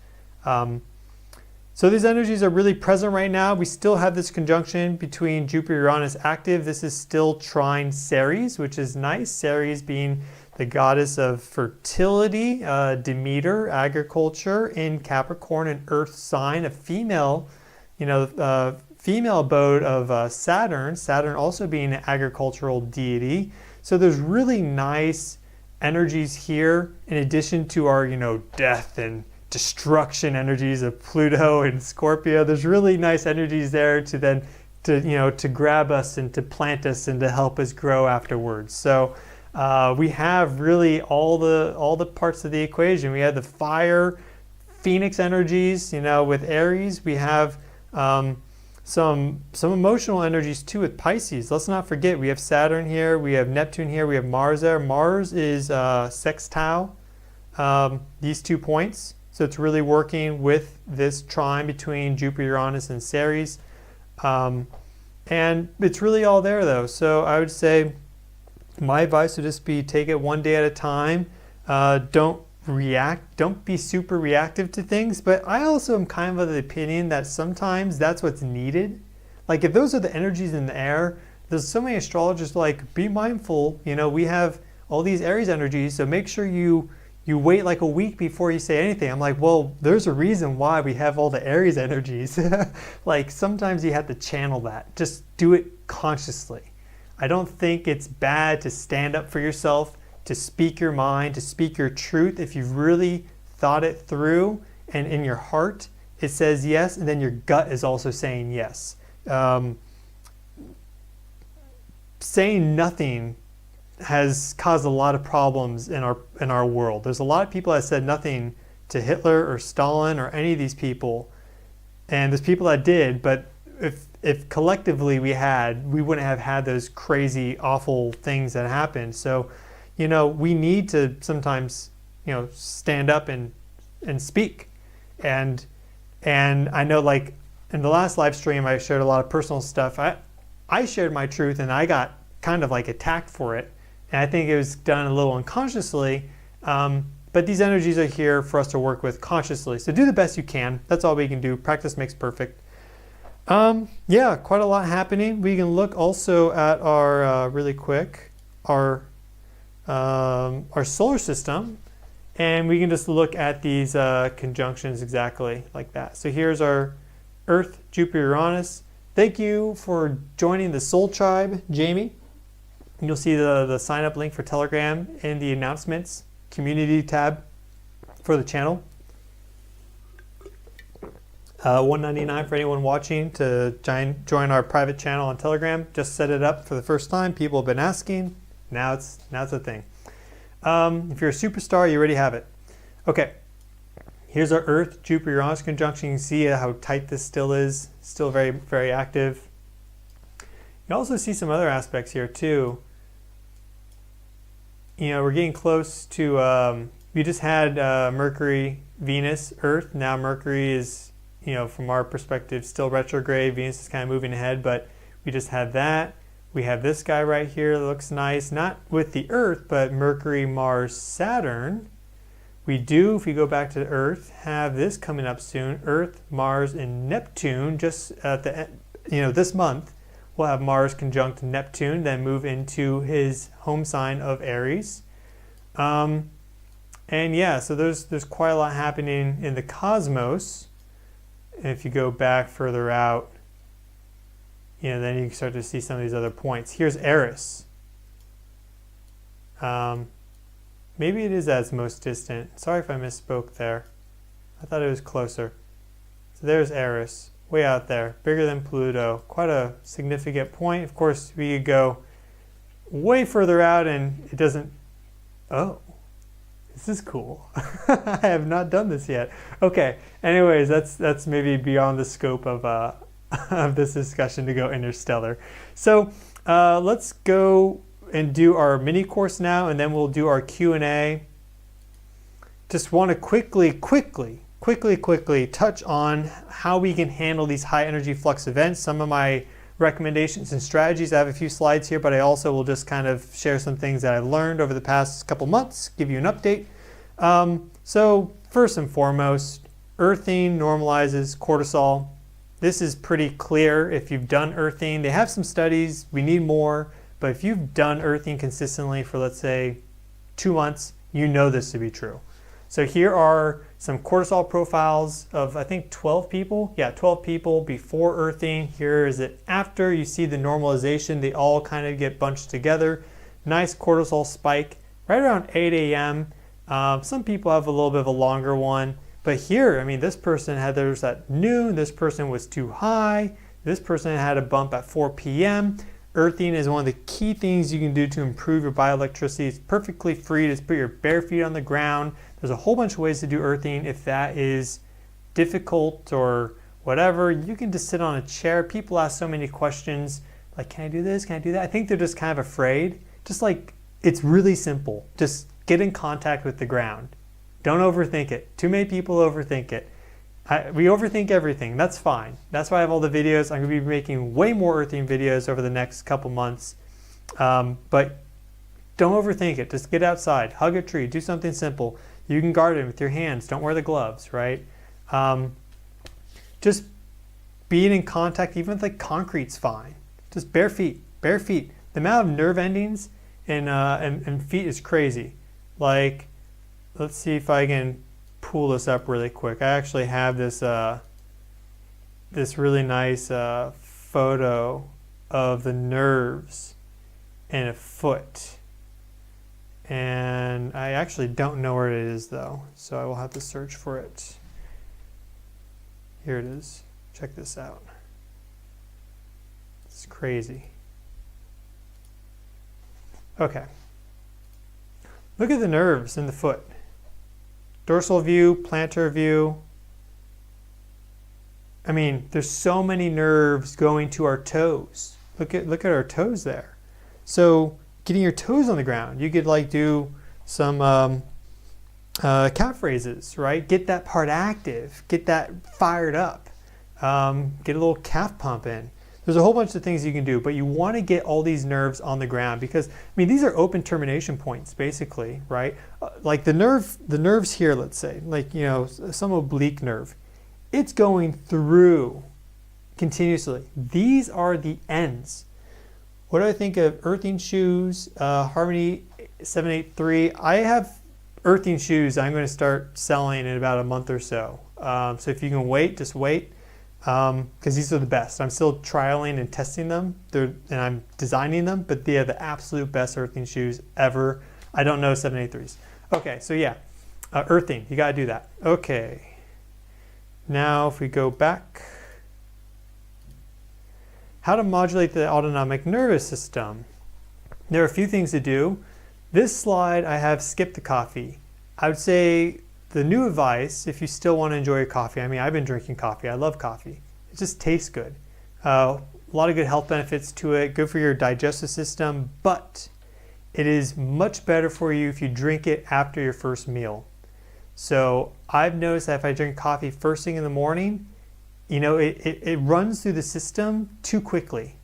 So these energies are really present right now. We still have this conjunction between Jupiter and Uranus active. This is still trine Ceres, which is nice. Ceres being the goddess of fertility, Demeter, agriculture in Capricorn, an earth sign, a female, you know, female abode of Saturn. Saturn also being an agricultural deity. So there's really nice energies here, in addition to our, you know, death and destruction energies of Pluto and Scorpio. There's really nice energies there to grab us and to plant us and to help us grow afterwards. So we have really all the parts of the equation. We have the fire, Phoenix energies, you know, with Aries. We have some emotional energies too with Pisces. Let's not forget, we have Saturn here, we have Neptune here, we have Mars there. Mars is sextile these 2 points. So it's really working with this trine between Jupiter, Uranus, and Ceres. And it's really all there though. So I would say my advice would just be take it one day at a time. Don't be super reactive to things. But I also am kind of the opinion that sometimes that's what's needed. Like if those are the energies in the air, there's so many astrologers like, be mindful, you know, we have all these Aries energies, so make sure you wait like a week before you say anything. I'm like, well, there's a reason why we have all the Aries energies. Like sometimes you have to channel that. Just do it consciously. I don't think it's bad to stand up for yourself, to speak your mind, to speak your truth. If you've really thought it through and in your heart it says yes, and then your gut is also saying yes. Saying nothing has caused a lot of problems in our world. There's a lot of people that said nothing to Hitler or Stalin or any of these people, and there's people that did, but if collectively we wouldn't have had those crazy, awful things that happened. So, you know, we need to sometimes, you know, stand up and speak. And I know, like, in the last live stream, I shared a lot of personal stuff. I shared my truth and I got kind of like attacked for it. And I think it was done a little unconsciously. But these energies are here for us to work with consciously. So do the best you can. That's all we can do. Practice makes perfect. Yeah, quite a lot happening. We can look also at our, really quick, our solar system. And we can just look at these conjunctions exactly like that. So here's our Earth, Jupiter, Uranus. Thank you for joining the Soul Tribe, Jamie. You'll see the sign up link for Telegram in the announcements community tab for the channel. $1.99 for anyone watching to join our private channel on Telegram. Just set it up for the first time. People have been asking. Now it's a thing. If you're a superstar, you already have it. Okay, here's our Earth, Jupiter, Uranus conjunction. You can see how tight this still is. Still very, very active. You also see some other aspects here too. You know, we're getting close to, we just had Mercury, Venus, Earth. Now Mercury is, you know, from our perspective, still retrograde. Venus is kind of moving ahead, but we just had that. We have this guy right here that looks nice, not with the Earth, but Mercury, Mars, Saturn. We do, if we go back to the Earth, have this coming up soon. Earth, Mars, and Neptune. Just at the end, you know, this month, we'll have Mars conjunct Neptune, then move into his home sign of Aries. And yeah, so there's quite a lot happening in the cosmos. And if you go back further out, you know, then you can start to see some of these other points. Here's Eris. Maybe it is as most distant. Sorry if I misspoke there. I thought it was closer. So there's Eris, way out there, bigger than Pluto. Quite a significant point. Of course, we could go way further out and it doesn't... Oh, this is cool. I have not done this yet. Okay, anyways, that's maybe beyond the scope of this discussion to go interstellar. So let's go and do our mini course now, and then we'll do our Q&A. Just want to quickly touch on how we can handle these high energy flux events. Some of my recommendations and strategies. I have a few slides here, but I also will just kind of share some things that I've learned over the past couple months, give you an update. So first and foremost, earthing normalizes cortisol. This is pretty clear if you've done earthing. They have some studies, we need more, but if you've done earthing consistently for, let's say, 2 months, you know this to be true. So here are some cortisol profiles of, I think, 12 people. Yeah, 12 people before earthing. Here is it after. You see the normalization. They all kind of get bunched together. Nice cortisol spike right around 8 a.m. Some people have a little bit of a longer one. But here, I mean, this person had theirs at noon. This person was too high. This person had a bump at 4 p.m. Earthing is one of the key things you can do to improve your bioelectricity. It's perfectly free. Just put your bare feet on the ground. There's a whole bunch of ways to do earthing. If that is difficult or whatever, you can just sit on a chair. People ask so many questions, like, can I do this? Can I do that? I think they're just kind of afraid. Just like, it's really simple. Just get in contact with the ground. Don't overthink it. Too many people overthink it. We overthink everything. That's fine. That's why I have all the videos. I'm going to be making way more earthing videos over the next couple months. But don't overthink it. Just get outside, hug a tree, do something simple. You can garden with your hands. Don't wear the gloves, right? Just being in contact, even with like concrete's fine. Just bare feet, bare feet. The amount of nerve endings in feet is crazy. Like, let's see if I can pull this up really quick. I actually have this this really nice photo of the nerves in a foot. And I actually don't know where it is though, so I will have to search for it. Here it is. Check this out. It's crazy. Okay. Look at the nerves in the foot. Dorsal view, plantar view. I mean, there's so many nerves going to our toes. Look at our toes there. So getting your toes on the ground, you could like do some calf raises, right? Get that part active, get that fired up. Get a little calf pump in. There's a whole bunch of things you can do, but you want to get all these nerves on the ground because, I mean, these are open termination points, basically, right? Like the nerves here, let's say, like, you know, some oblique nerve, it's going through continuously. These are the ends. What do I think of earthing shoes, Harmony 783? I have earthing shoes I'm going to start selling in about a month or so. So if you can wait, just wait. Because these are the best. I'm still trialing and testing them, and I'm designing them, but they are the absolute best earthing shoes ever. I don't know 783s. Okay, so yeah, earthing, you gotta do that. Okay, now if we go back, how to modulate the autonomic nervous system. There are a few things to do. This slide, I have skipped the coffee. I would say the new advice, if you still want to enjoy your coffee, I mean, I've been drinking coffee. I love coffee. It just tastes good. A lot of good health benefits to it, good for your digestive system, but it is much better for you if you drink it after your first meal. So I've noticed that if I drink coffee first thing in the morning, you know, it runs through the system too quickly.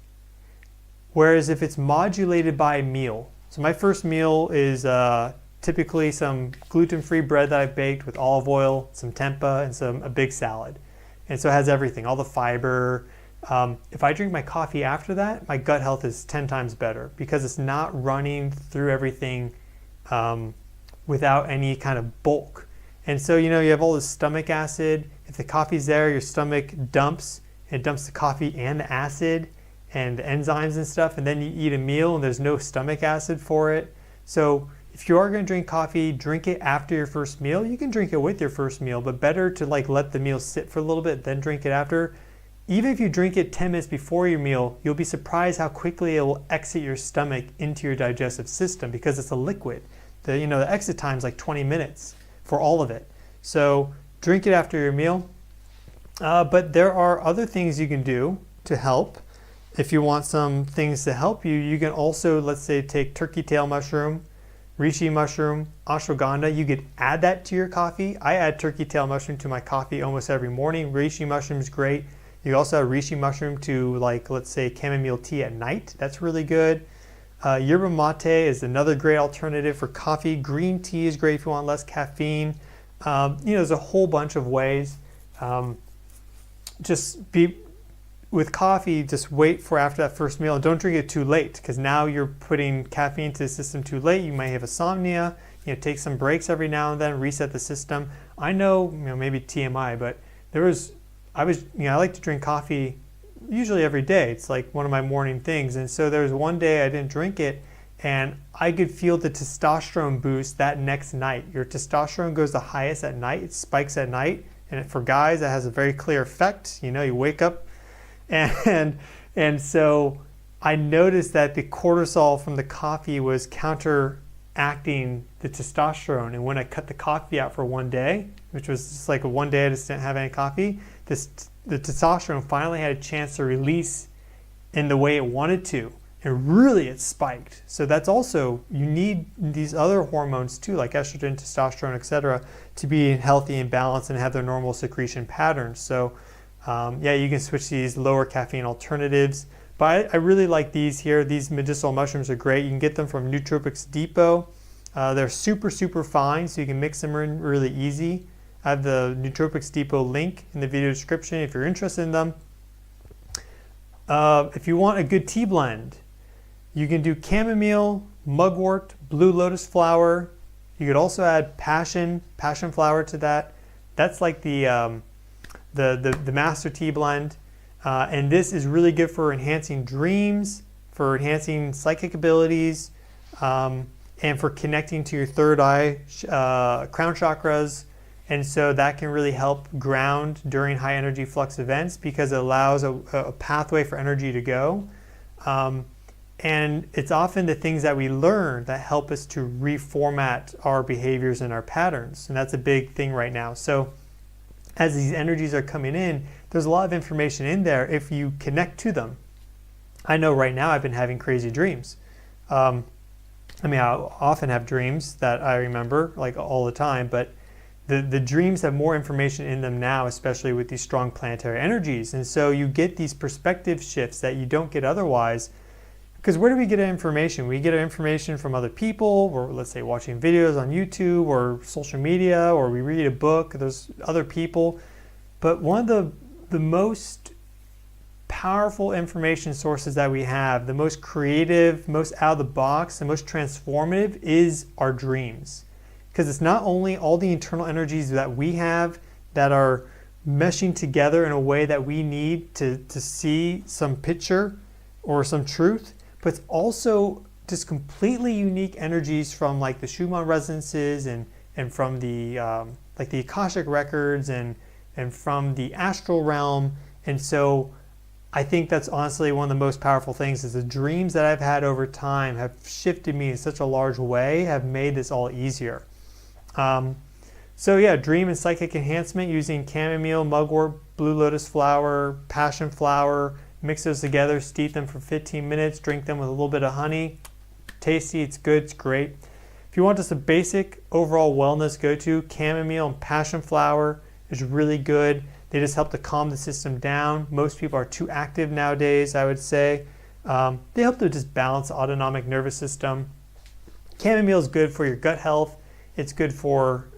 Whereas if it's modulated by a meal, so my first meal is typically some gluten-free bread that I've baked with olive oil, some tempeh, and a big salad. And so it has everything, all the fiber. If I drink my coffee after that, my gut health is 10 times better because it's not running through everything without any kind of bulk. And so, you know, you have all this stomach acid. If the coffee's there, your stomach dumps. It dumps the coffee and the acid and the enzymes and stuff. And then you eat a meal and there's no stomach acid for it. So if you are going to drink coffee, drink it after your first meal. You can drink it with your first meal, but better to like let the meal sit for a little bit, then drink it after. Even if you drink it 10 minutes before your meal, you'll be surprised how quickly it will exit your stomach into your digestive system because it's a liquid. The exit time is like 20 minutes for all of it. So drink it after your meal. But there are other things you can do to help. If you want some things to help you, you can also, let's say, take turkey tail mushroom, reishi mushroom, ashwagandha. You could add that to your coffee. I add turkey tail mushroom to my coffee almost every morning. Reishi mushroom is great. You also have reishi mushroom to, like, let's say, chamomile tea at night. That's really good. Yerba mate is another great alternative for coffee. Green tea is great if you want less caffeine. There's a whole bunch of ways. With coffee, just wait for after that first meal and don't drink it too late because now you're putting caffeine to the system too late. You might have insomnia. Take some breaks every now and then, reset the system. I know, maybe TMI, but I like to drink coffee usually every day. It's like one of my morning things. And so there was one day I didn't drink it and I could feel the testosterone boost that next night. Your testosterone goes the highest at night. It spikes at night. And for guys, that has a very clear effect. You wake up and so I noticed that the cortisol from the coffee was counteracting the testosterone. And when I cut the coffee out for one day, which was just like one day I just didn't have any coffee, the testosterone finally had a chance to release in the way it wanted to. And really it spiked. So that's also, you need these other hormones too, like estrogen, testosterone, etc., to be healthy and balanced and have their normal secretion patterns. So you can switch to these lower caffeine alternatives. But I really like these here. These medicinal mushrooms are great. You can get them from Nootropics Depot. They're super, super fine, so you can mix them in really easy. I have the Nootropics Depot link in the video description if you're interested in them. If you want a good tea blend, you can do chamomile, mugwort, blue lotus flower. You could also add passion flower to that. That's like the master tea blend. And this is really good for enhancing dreams, for enhancing psychic abilities, and for connecting to your third eye, crown chakras. And so that can really help ground during high energy flux events because it allows a pathway for energy to go. And it's often the things that we learn that help us to reformat our behaviors and our patterns. And that's a big thing right now. So as these energies are coming in, there's a lot of information in there if you connect to them. I know right now I've been having crazy dreams. I often have dreams that I remember like all the time, but the dreams have more information in them now, especially with these strong planetary energies. And so you get these perspective shifts that you don't get otherwise. Because where do we get our information? We get our information from other people, or let's say watching videos on YouTube or social media, or we read a book, there's other people. But one of the most powerful information sources that we have, the most creative, most out of the box, the most transformative is our dreams. Because it's not only all the internal energies that we have that are meshing together in a way that we need to see some picture or some truth, but it's also just completely unique energies from like the Schumann resonances and from the like the Akashic records and from the astral realm. And so I think that's honestly one of the most powerful things is the dreams that I've had over time have shifted me in such a large way, have made this all easier. So yeah, dream and psychic enhancement using chamomile, mugwort, blue lotus flower, passion flower. Mix those together, steep them for 15 minutes, drink them with a little bit of honey. Tasty, it's good, it's great. If you want just a basic overall wellness go-to, chamomile and passion flower is really good. They just help to calm the system down. Most people are too active nowadays, I would say. They help to just balance the autonomic nervous system. Chamomile is good for your gut health. It's good for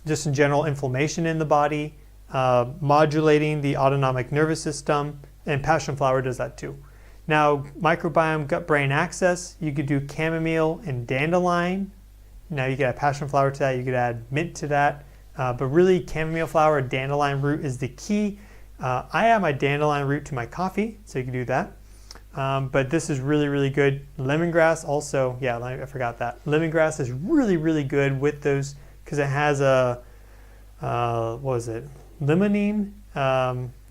just in general inflammation in the body, modulating the autonomic nervous system. And passion flower does that too. Now, microbiome gut-brain axis, you could do chamomile and dandelion. Now you could add passion flower to that, you could add mint to that. But really chamomile flower, dandelion root is the key. I add my dandelion root to my coffee, so you can do that. But this is really, really good. Lemongrass also, yeah, I forgot that. Lemongrass is really, really good with those because it has a, what is it? Limonene,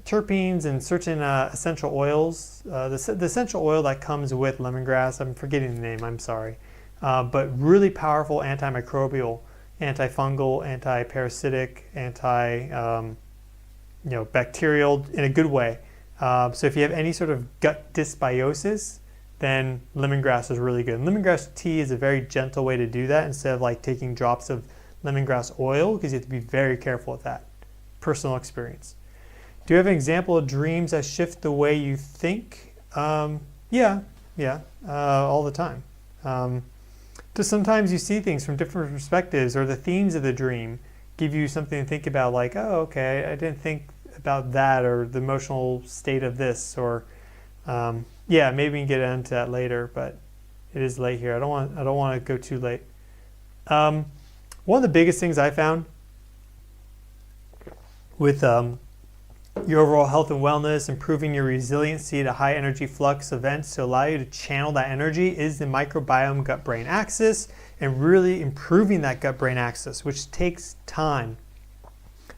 terpenes and certain essential oils. The essential oil that comes with lemongrass, I'm forgetting the name, I'm sorry. But really powerful antimicrobial, antifungal, anti-parasitic, bacterial in a good way. So if you have any sort of gut dysbiosis, then lemongrass is really good. And lemongrass tea is a very gentle way to do that instead of like taking drops of lemongrass oil, because you have to be very careful with that. Personal experience. Do you have an example of dreams that shift the way you think? Yeah, all the time. Just sometimes you see things from different perspectives, or the themes of the dream give you something to think about, like, oh, okay, I didn't think about that, or the emotional state of this, or yeah, maybe we can get into that later, but it is late here. I don't want to go too late. One of the biggest things I found with your overall health and wellness, improving your resiliency to high energy flux events to allow you to channel that energy is the microbiome gut-brain axis, and really improving that gut-brain axis, which takes time.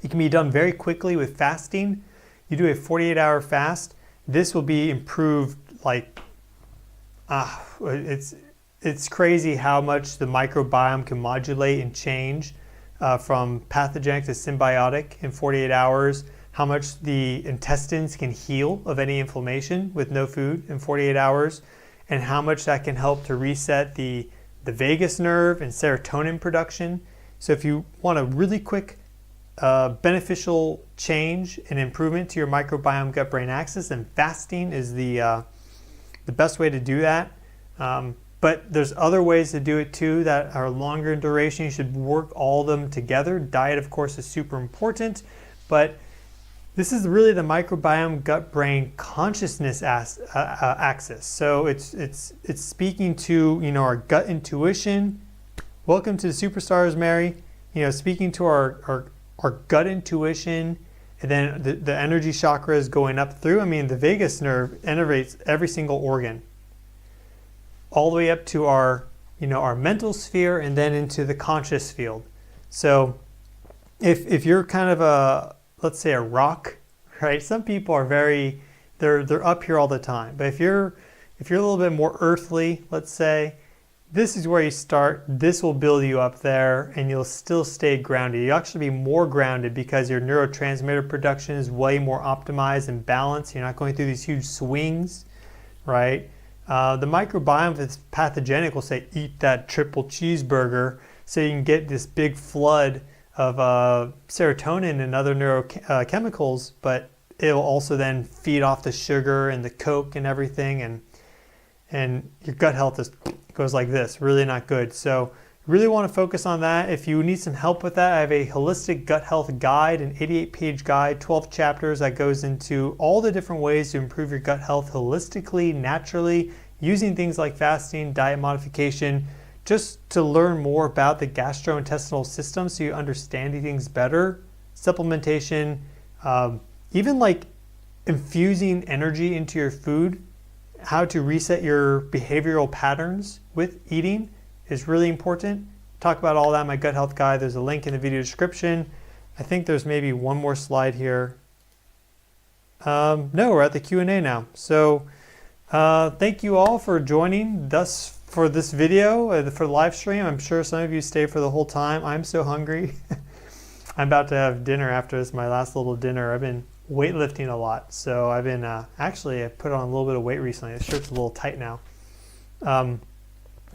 It can be done very quickly with fasting. You do a 48-hour fast. This will be improved like, it's crazy how much the microbiome can modulate and change from pathogenic to symbiotic in 48 hours. How much the intestines can heal of any inflammation with no food in 48 hours, and how much that can help to reset the vagus nerve and serotonin production. So if you want a really quick beneficial change and improvement to your microbiome gut-brain axis, then fasting is the best way to do that. But there's other ways to do it too that are longer in duration. You should work all of them together. Diet, of course, is super important, but this is really the microbiome gut-brain consciousness axis. So it's speaking to our gut intuition. Welcome to the Superstars, Mary. Speaking to our gut intuition, and then the energy chakra is going up through. The vagus nerve innervates every single organ, all the way up to our mental sphere, and then into the conscious field. So if you're kind of let's say a rock, right? Some people are they're up here all the time. But if you're a little bit more earthly, let's say, this is where you start. This will build you up there, and you'll still stay grounded. You'll actually be more grounded because your neurotransmitter production is way more optimized and balanced. You're not going through these huge swings, right? The microbiome, if it's pathogenic, will say, eat that triple cheeseburger, so you can get this big flood serotonin and other neurochemicals, but it will also then feed off the sugar and the Coke and everything, and your gut health goes like this, really not good. So really want to focus on that. If you need some help with that, I have a holistic gut health guide, an 88-page guide, 12 chapters that goes into all the different ways to improve your gut health holistically, naturally, using things like fasting, diet modification, just to learn more about the gastrointestinal system so you understand things better, supplementation, even like infusing energy into your food, how to reset your behavioral patterns with eating is really important. Talk about all that in my gut health guide. There's a link in the video description. I think there's maybe one more slide here. No, we're at the Q&A now. So thank you all for joining thus for this video, for the live stream. I'm sure some of you stay for the whole time. I'm so hungry. I'm about to have dinner after this, my last little dinner. I've been weightlifting a lot. So I've been, actually I put on a little bit of weight recently. The shirt's a little tight now.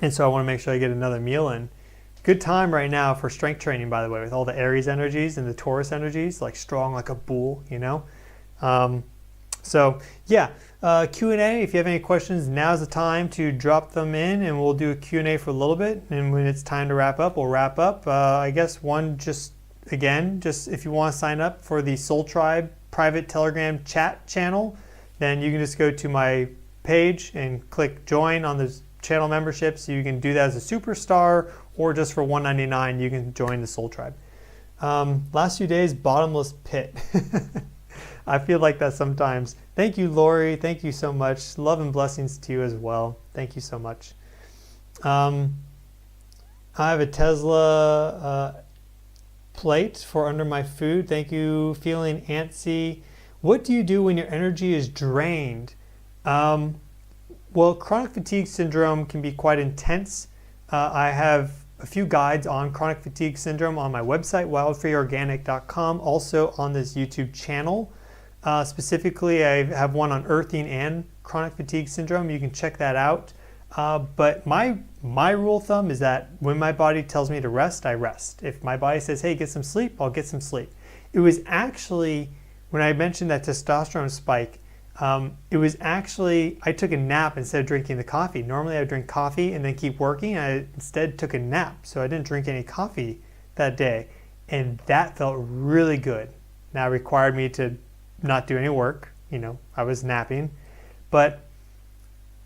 And so I want to make sure I get another meal in. Good time right now for strength training, by the way, with all the Aries energies and the Taurus energies, like strong like a bull, you know? So yeah, Q&A, if you have any questions, now's the time to drop them in and we'll do a Q&A for a little bit. And when it's time to wrap up, we'll wrap up. I guess just if you want to sign up for the Soul Tribe private Telegram chat channel, then you can just go to my page and click join on the channel membership. So you can do that as a superstar, or just for $1.99 you can join the Soul Tribe. Last few days, bottomless pit. I feel like that sometimes. Thank you, Lori. Thank you so much. Love and blessings to you as well. Thank you so much. I have a Tesla plate for under my food. Thank you. Feeling antsy. What do you do when your energy is drained? Well, chronic fatigue syndrome can be quite intense. I have a few guides on chronic fatigue syndrome on my website, wildfreeorganic.com, also on this YouTube channel. Specifically, I have one on earthing and chronic fatigue syndrome. You can check that out. But my rule of thumb is that when my body tells me to rest, I rest. If my body says, hey, get some sleep, I'll get some sleep. It was actually, when I mentioned that testosterone spike, it was actually, I took a nap instead of drinking the coffee. Normally I would drink coffee and then keep working. I instead took a nap, so I didn't drink any coffee that day. And that felt really good. Now it required me to not do any work. You know, I was napping. But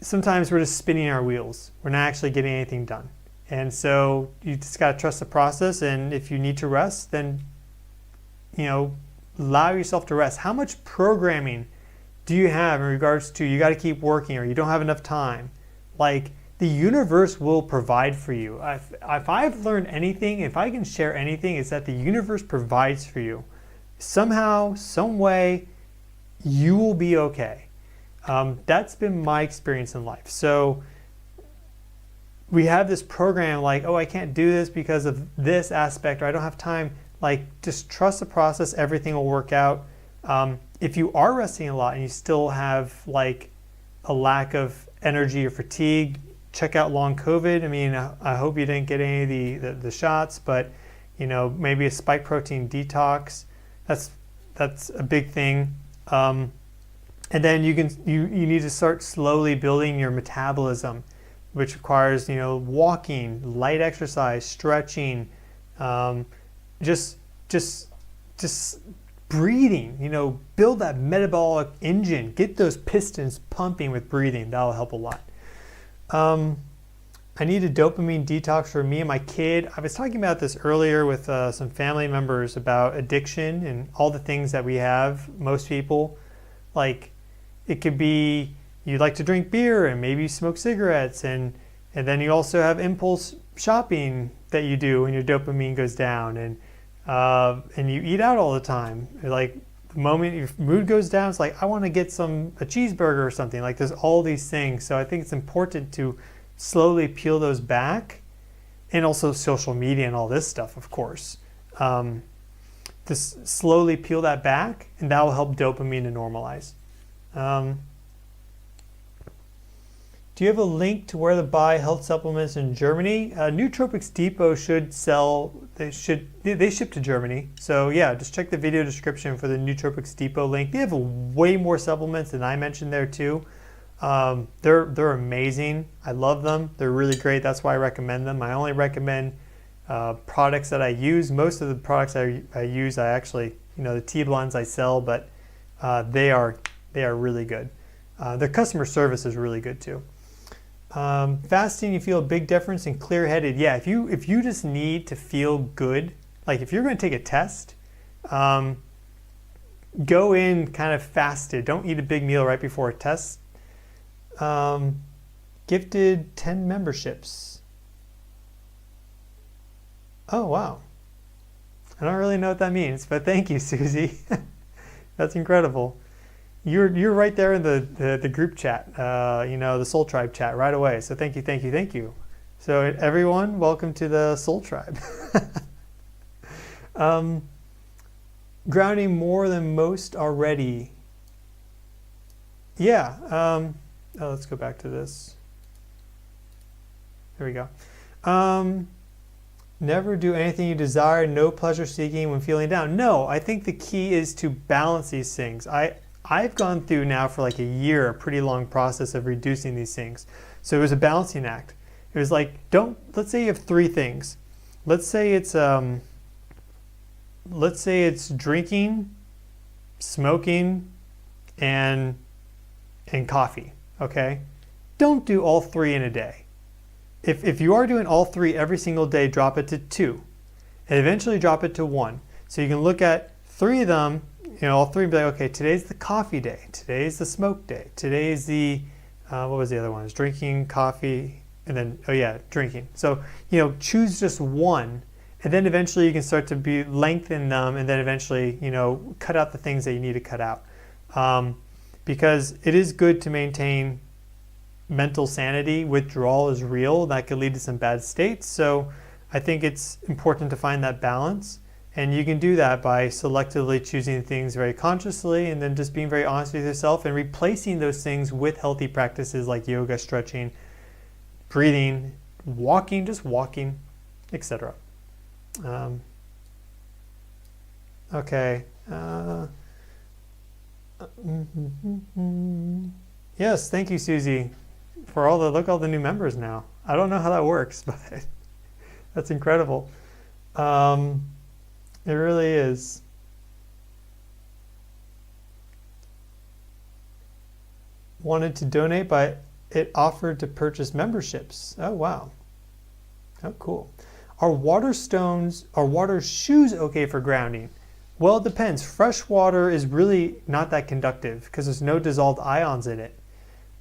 sometimes we're just spinning our wheels. We're not actually getting anything done. And so you just got to trust the process. And if you need to rest, then, you know, allow yourself to rest. How much programming do you have in regards to you got to keep working or you don't have enough time? Like, the universe will provide for you. If I've learned anything, if I can share anything, it's that the universe provides for you. Somehow, some way, you will be okay. That's been my experience in life. So we have this program like, oh, I can't do this because of this aspect, or I don't have time. Like, just trust the process. Everything will work out. If you are resting a lot and you still have like a lack of energy or fatigue, check out long COVID. I mean, I hope you didn't get any of the shots, but you know, maybe a spike protein detox. That's a big thing. And then you need to start slowly building your metabolism, which requires, you know, walking, light exercise, stretching, just breathing, you know, build that metabolic engine, get those pistons pumping with breathing. That'll help a lot. I need a dopamine detox for me and my kid. I was talking about this earlier with some family members about addiction and all the things that we have, most people. Like, it could be you like to drink beer and maybe you smoke cigarettes, and then you also have impulse shopping that you do when your dopamine goes down, and you eat out all the time. Like, the moment your mood goes down, it's like, I want to get a cheeseburger or something. Like, there's all these things. So I think it's important to slowly peel those back, and also social media and all this stuff, of course. Just slowly peel that back, and that will help dopamine to normalize. Do you have a link to where to buy health supplements in Germany? Nootropics Depot should sell they ship to Germany. So yeah, just check the video description for the Nootropics Depot link. They have way more supplements than I mentioned there too. They're amazing. I love them. They're really great. That's why I recommend them. I only recommend products that I use. Most of the products I use, I actually, the tea blends I sell, but they are really good. Their customer service is really good too. Fasting, you feel a big difference in clear-headed. Yeah, if you just need to feel good, like if you're going to take a test, go in kind of fasted. Don't eat a big meal right before a test. Gifted 10 memberships. Oh, wow. I don't really know what that means, but thank you, Susie. That's incredible. You're right there in the group chat, the Soul Tribe chat right away. So thank you. So everyone, welcome to the Soul Tribe. Grounding more than most already. Yeah. Let's go back to this. There we go. Never do anything you desire, no pleasure seeking when feeling down. No, I think the key is to balance these things. I've gone through now for like a year, a pretty long process of reducing these things. So it was a balancing act. It was like, let's say you have 3 things. Let's say it's drinking, smoking, and coffee, okay? Don't do all 3 in a day. If you are doing all 3 every single day, drop it to 2 and eventually drop it to 1. So you can look at 3 of them, all 3 and be like, okay, today's the coffee day, today's the smoke day, today's the, what was the other one? It's drinking, coffee, and then, drinking. So, choose just 1, and then eventually you can start to lengthen them, and then eventually, cut out the things that you need to cut out. Because it is good to maintain mental sanity. Withdrawal is real. That could lead to some bad states. So I think it's important to find that balance. And you can do that by selectively choosing things very consciously and then just being very honest with yourself and replacing those things with healthy practices like yoga, stretching, breathing, walking, etc. Okay. Yes, thank you, Susie, for look all the new members now. I don't know how that works, but that's incredible. It really is. Wanted to donate, but it offered to purchase memberships. Oh, wow. Oh, cool. Are water shoes okay for grounding? Well, it depends. Fresh water is really not that conductive because there's no dissolved ions in it.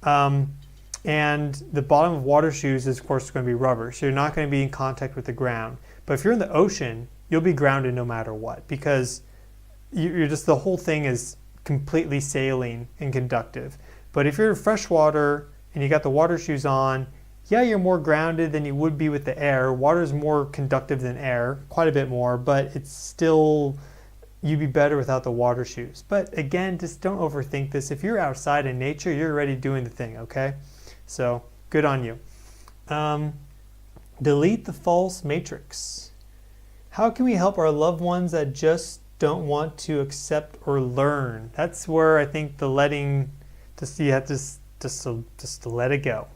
And the bottom of water shoes is, of course, going to be rubber, so you're not going to be in contact with the ground. But if you're in the ocean, you'll be grounded no matter what, because the whole thing is completely saline and conductive. But if you're in freshwater and you got the water shoes on, yeah, you're more grounded than you would be with the air. Water is more conductive than air, quite a bit more, but it's still, you'd be better without the water shoes. But again, just don't overthink this. If you're outside in nature, you're already doing the thing, okay? So good on you. Delete the false matrix. How can we help our loved ones that just don't want to accept or learn? That's where I think the letting, you have to let it go.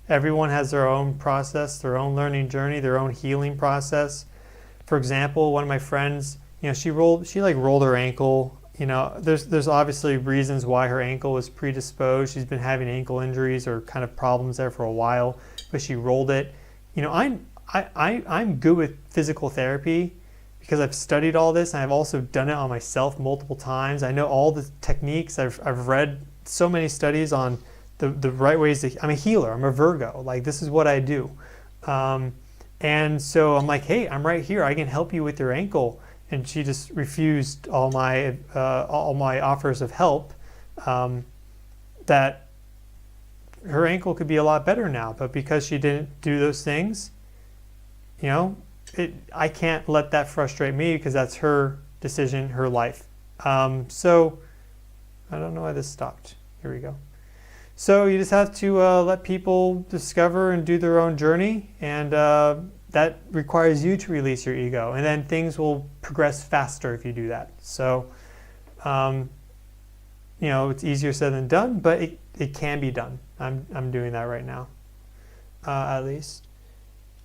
Everyone has their own process, their own learning journey, their own healing process. For example, one of my friends, she rolled her ankle. There's obviously reasons why her ankle was predisposed. She's been having ankle injuries or kind of problems there for a while, but she rolled it. I'm good with physical therapy because I've studied all this and I've also done it on myself multiple times. I know all the techniques. I've read so many studies on the right ways to, I'm a healer, I'm a Virgo, like this is what I do. And so I'm like, hey, I'm right here, I can help you with your ankle. And she just refused all my offers of help, that her ankle could be a lot better now, but because she didn't do those things, I can't let that frustrate me because that's her decision, her life. So I don't know why this stopped. Here we go. So you just have to let people discover and do their own journey, and that requires you to release your ego, and then things will progress faster if you do that. So, you know, it's easier said than done, but it can be done. I'm doing that right now, at least.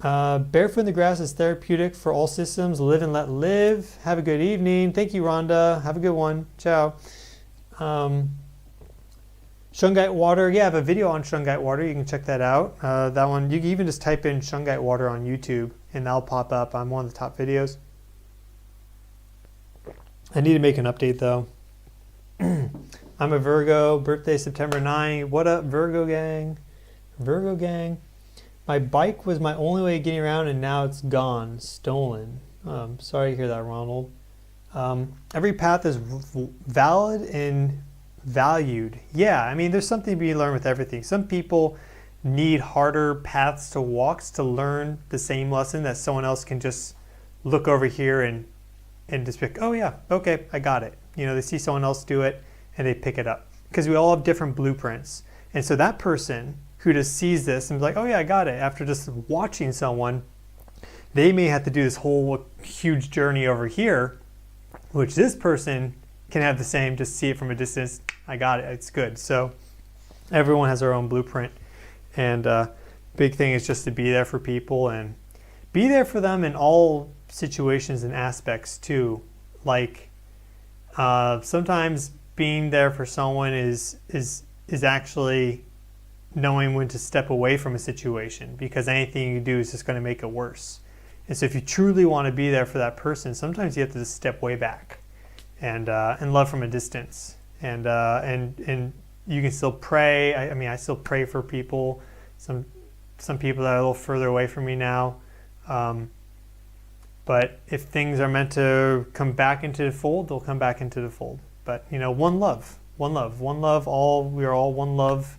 Barefoot in the grass is therapeutic for all systems. Live and let live. Have a good evening. Thank you, Rhonda. Have a good one. Ciao. Shungite water. Yeah, I have a video on shungite water. You can check that out. That one, you can even just type in shungite water on YouTube and that'll pop up. I'm one of the top videos. I need to make an update though. I'm a Virgo, birthday September 9. What up, Virgo gang? Virgo gang. My bike was my only way of getting around and now it's gone, stolen. Sorry to hear that, Ronald. Every path is valid and valued. Yeah, I mean, there's something to be learned with everything. Some people need harder paths to walks to learn the same lesson that someone else can just look over here and just pick, oh yeah, okay, I got it. You know, they see someone else do it and they pick it up because we all have different blueprints. And so that person who just sees this and is like, oh yeah, I got it, after just watching someone, they may have to do this whole huge journey over here, which this person can have the same, just see it from a distance. I got it, it's good. So everyone has their own blueprint. And big thing is just to be there for people and be there for them in all situations and aspects too. Like sometimes being there for someone is actually knowing when to step away from a situation, because anything you do is just going to make it worse. And so if you truly want to be there for that person, sometimes you have to just step way back and love from a distance. And you can still pray. I mean, I still pray for people. Some people that are a little further away from me now. But if things are meant to come back into the fold, they'll come back into the fold. But you know, one love. All we are all one love.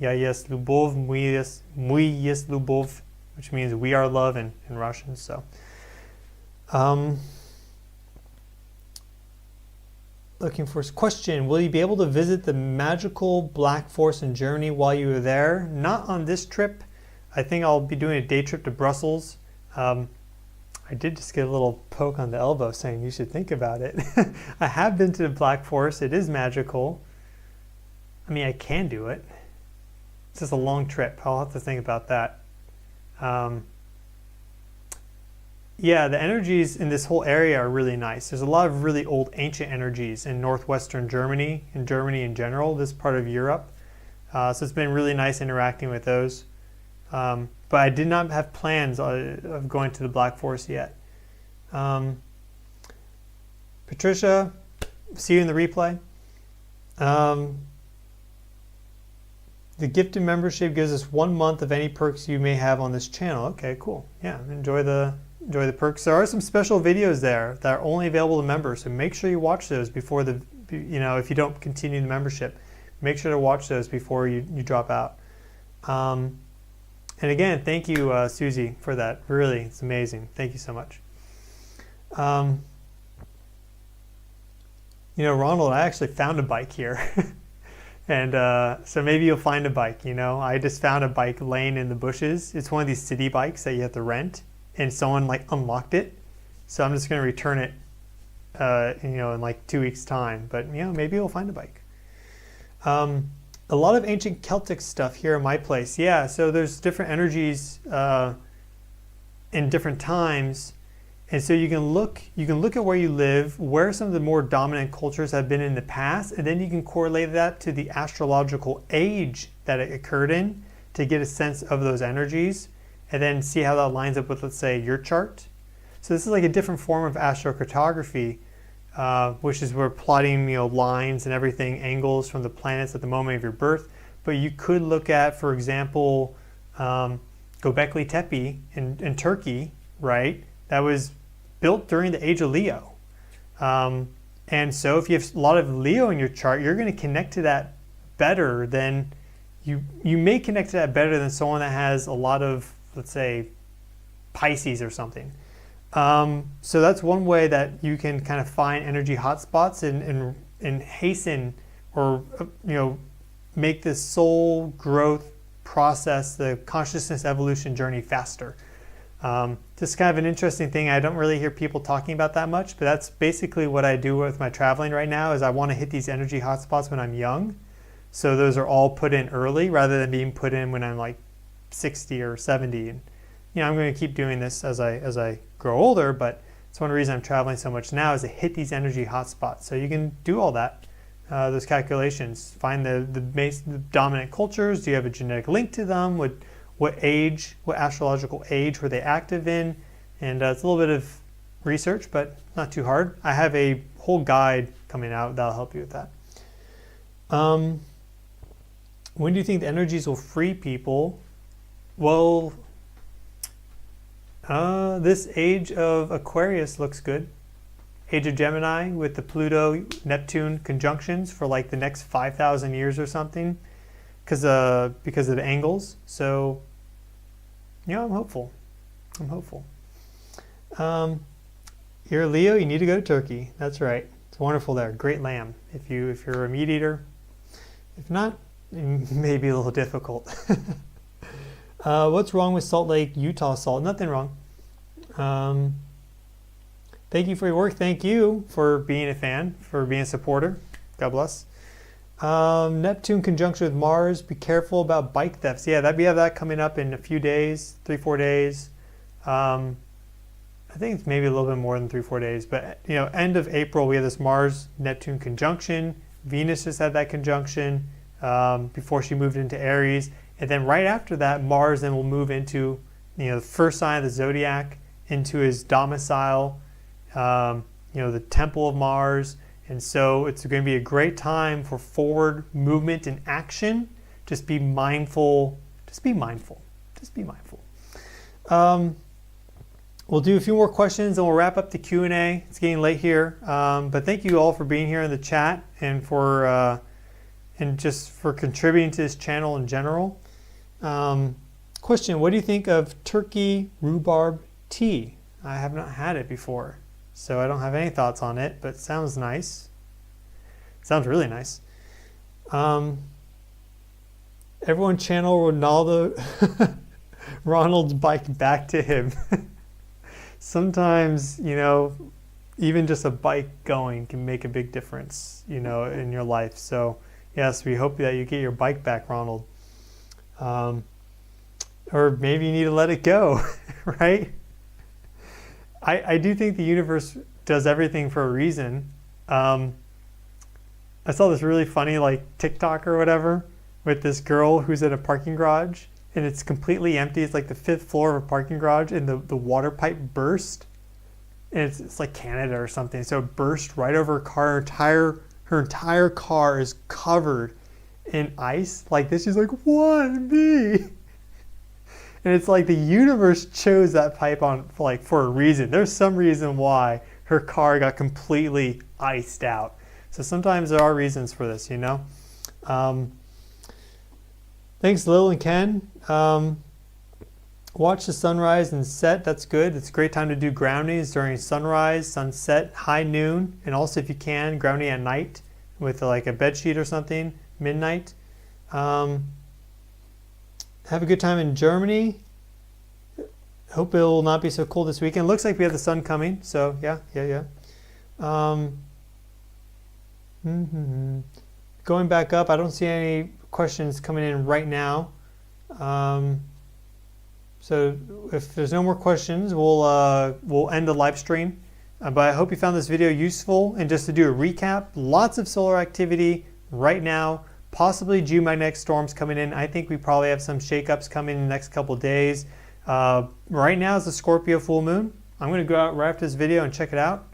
Ya jest lubov, muy jest lubov, which means we are love in Russian. So, looking for a question. Will you be able to visit the magical Black Forest in Germany while you are there? Not on this trip. I think I'll be doing a day trip to Brussels. I did just get a little poke on the elbow saying you should think about it. I have been to the Black Forest. It is magical. I mean, I can do it. It's just a long trip. I'll have to think about that. Yeah, the energies in this whole area are really nice. There's a lot of really old ancient energies in northwestern Germany, in Germany in general, this part of Europe. So it's been really nice interacting with those. But I did not have plans of going to the Black Forest yet. Patricia, see you in the replay. The gifted membership gives us 1 month of any perks you may have on this channel. Okay, cool. Yeah, enjoy the perks. There are some special videos there that are only available to members, so make sure you watch those before if you don't continue the membership, make sure to watch those before you drop out. And again, thank you, Susie, for that. Really, it's amazing. Thank you so much. You know, Ronald, I actually found a bike here. And so maybe you'll find a bike, you know. I just found a bike laying in the bushes. It's one of these city bikes that you have to rent, and someone like unlocked it. So I'm just going to return it, you know, in like 2 weeks' time. But, you know, maybe you'll find a bike. A lot of ancient Celtic stuff here in my place. Yeah, so there's different energies in different times. And so you can look at where you live, where some of the more dominant cultures have been in the past, and then you can correlate that to the astrological age that it occurred in to get a sense of those energies, and then see how that lines up with, let's say, your chart. So this is like a different form of astrocartography, which is we're plotting, you know, lines and everything, angles from the planets at the moment of your birth. But you could look at, for example, Göbekli Tepe in Turkey, right? That was built during the age of Leo. And so if you have a lot of Leo in your chart, you're going to connect to that better than, you may connect to that better than someone that has a lot of, let's say, Pisces or something. So that's one way that you can kind of find energy hotspots and hasten or, you know, make this soul growth process, the consciousness evolution journey faster. Just kind of an interesting thing. I don't really hear people talking about that much, but that's basically what I do with my traveling right now is I want to hit these energy hotspots when I'm young. So those are all put in early rather than being put in when I'm like 60 or 70. And, I'm going to keep doing this as I grow older, but it's one reason I'm traveling so much now is to hit these energy hotspots. So you can do all that, those calculations. Find the dominant cultures. Do you have a genetic link to them? What age, what astrological age were they active in? And it's a little bit of research, but not too hard. I have a whole guide coming out that'll help you with that. When do you think the energies will free people? Well, this age of Aquarius looks good. Age of Gemini with the Pluto-Neptune conjunctions for like the next 5,000 years or something because of the angles. So, I'm hopeful. You're a Leo, you need to go to Turkey. That's right. It's wonderful there. Great lamb. If you're a meat eater. If not, it may be a little difficult. What's wrong with Salt Lake, Utah salt? Nothing wrong. Thank you for your work. Thank you for being a fan, for being a supporter. God bless. Neptune conjunction with Mars. Be careful about bike thefts. Yeah, we have that coming up in a few days, 3-4 days. I think it's maybe a little bit more than 3-4 days. But end of April we have this Mars Neptune conjunction. Venus just had that conjunction before she moved into Aries, and then right after that, Mars then will move into the first sign of the zodiac, into his domicile, the temple of Mars. And so it's going to be a great time for forward movement and action. Just be mindful. We'll do a few more questions and we'll wrap up the Q&A. It's getting late here. But thank you all for being here in the chat and just for contributing to this channel in general. Question, what do you think of Turkey rhubarb tea? I have not had it before, so I don't have any thoughts on it, but it sounds nice. It sounds really nice. Everyone channel Ronald's bike back to him. Sometimes, even just a bike going can make a big difference, in your life. So yes, we hope that you get your bike back, Ronald. Or maybe you need to let it go, right? I do think the universe does everything for a reason. I saw this really funny TikTok or whatever with this girl who's in a parking garage and it's completely empty. It's like the 5th floor of a parking garage and the water pipe burst. And it's like Canada or something. So it burst right over her car. Her entire car is covered in ice like this. She's like, why me? And it's like the universe chose that pipe for a reason. There's some reason why her car got completely iced out. So sometimes there are reasons for this, Thanks, Lil and Ken. Watch the sunrise and set. That's good. It's a great time to do groundings during sunrise, sunset, high noon, and also if you can, grounding at night with like a bed sheet or something, midnight. Have a good time in Germany. Hope it will not be so cold this weekend. Looks like we have the sun coming, so yeah. Going back up, I don't see any questions coming in right now. So if there's no more questions, we'll end the live stream. But I hope you found this video useful. And just to do a recap, lots of solar activity right now. Possibly geomagnetic storms coming in. I think we probably have some shakeups coming in the next couple of days. Right now is the Scorpio full moon. I'm going to go out right after this video and check it out.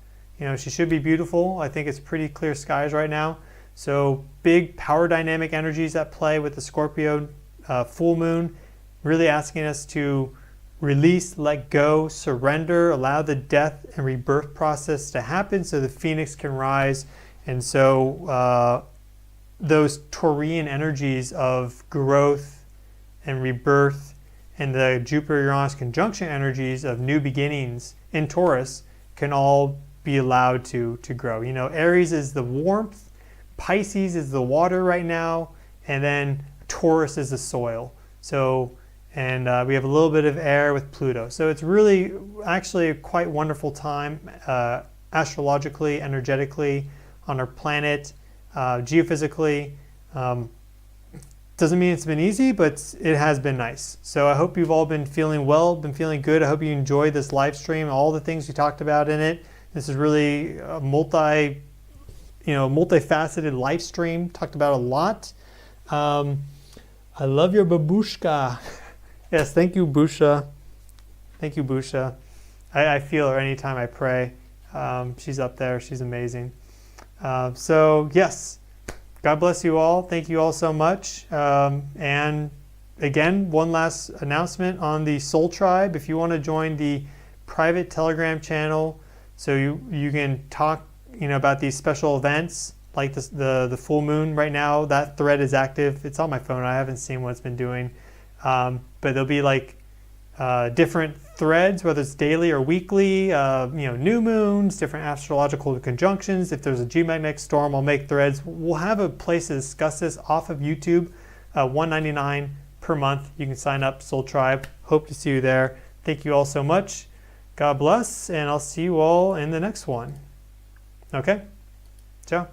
She should be beautiful. I think it's pretty clear skies right now. So big power dynamic energies at play with the Scorpio full moon. Really asking us to release, let go, surrender, allow the death and rebirth process to happen so the phoenix can rise. And so those Taurian energies of growth and rebirth and the Jupiter-Uranus conjunction energies of new beginnings in Taurus can all be allowed to grow. Aries is the warmth, Pisces is the water right now, and then Taurus is the soil. So And we have a little bit of air with Pluto. So it's really actually a quite wonderful time astrologically, energetically, on our planet, geophysically. Doesn't mean it's been easy, but it has been nice. So I hope you've all been feeling well, been feeling good. I hope you enjoyed this live stream, all the things we talked about in it. This is really a multifaceted live stream. Talked about a lot. I love your babushka. Yes, thank you, Busha. Thank you, Busha. I feel her anytime I pray. She's up there. She's amazing. So yes, God bless you all. Thank you all so much. And again, one last announcement on the Soul Tribe. If you want to join the private Telegram channel, so you can talk, about these special events like the full moon right now. That thread is active. It's on my phone. I haven't seen what it's been doing, but there'll be like different threads, whether it's daily or weekly, new moons, different astrological conjunctions. If there's a geomagnetic storm, I'll make threads. We'll have a place to discuss this off of YouTube, $1.99 per month. You can sign up, Soul Tribe. Hope to see you there. Thank you all so much. God bless, and I'll see you all in the next one. Okay? Ciao.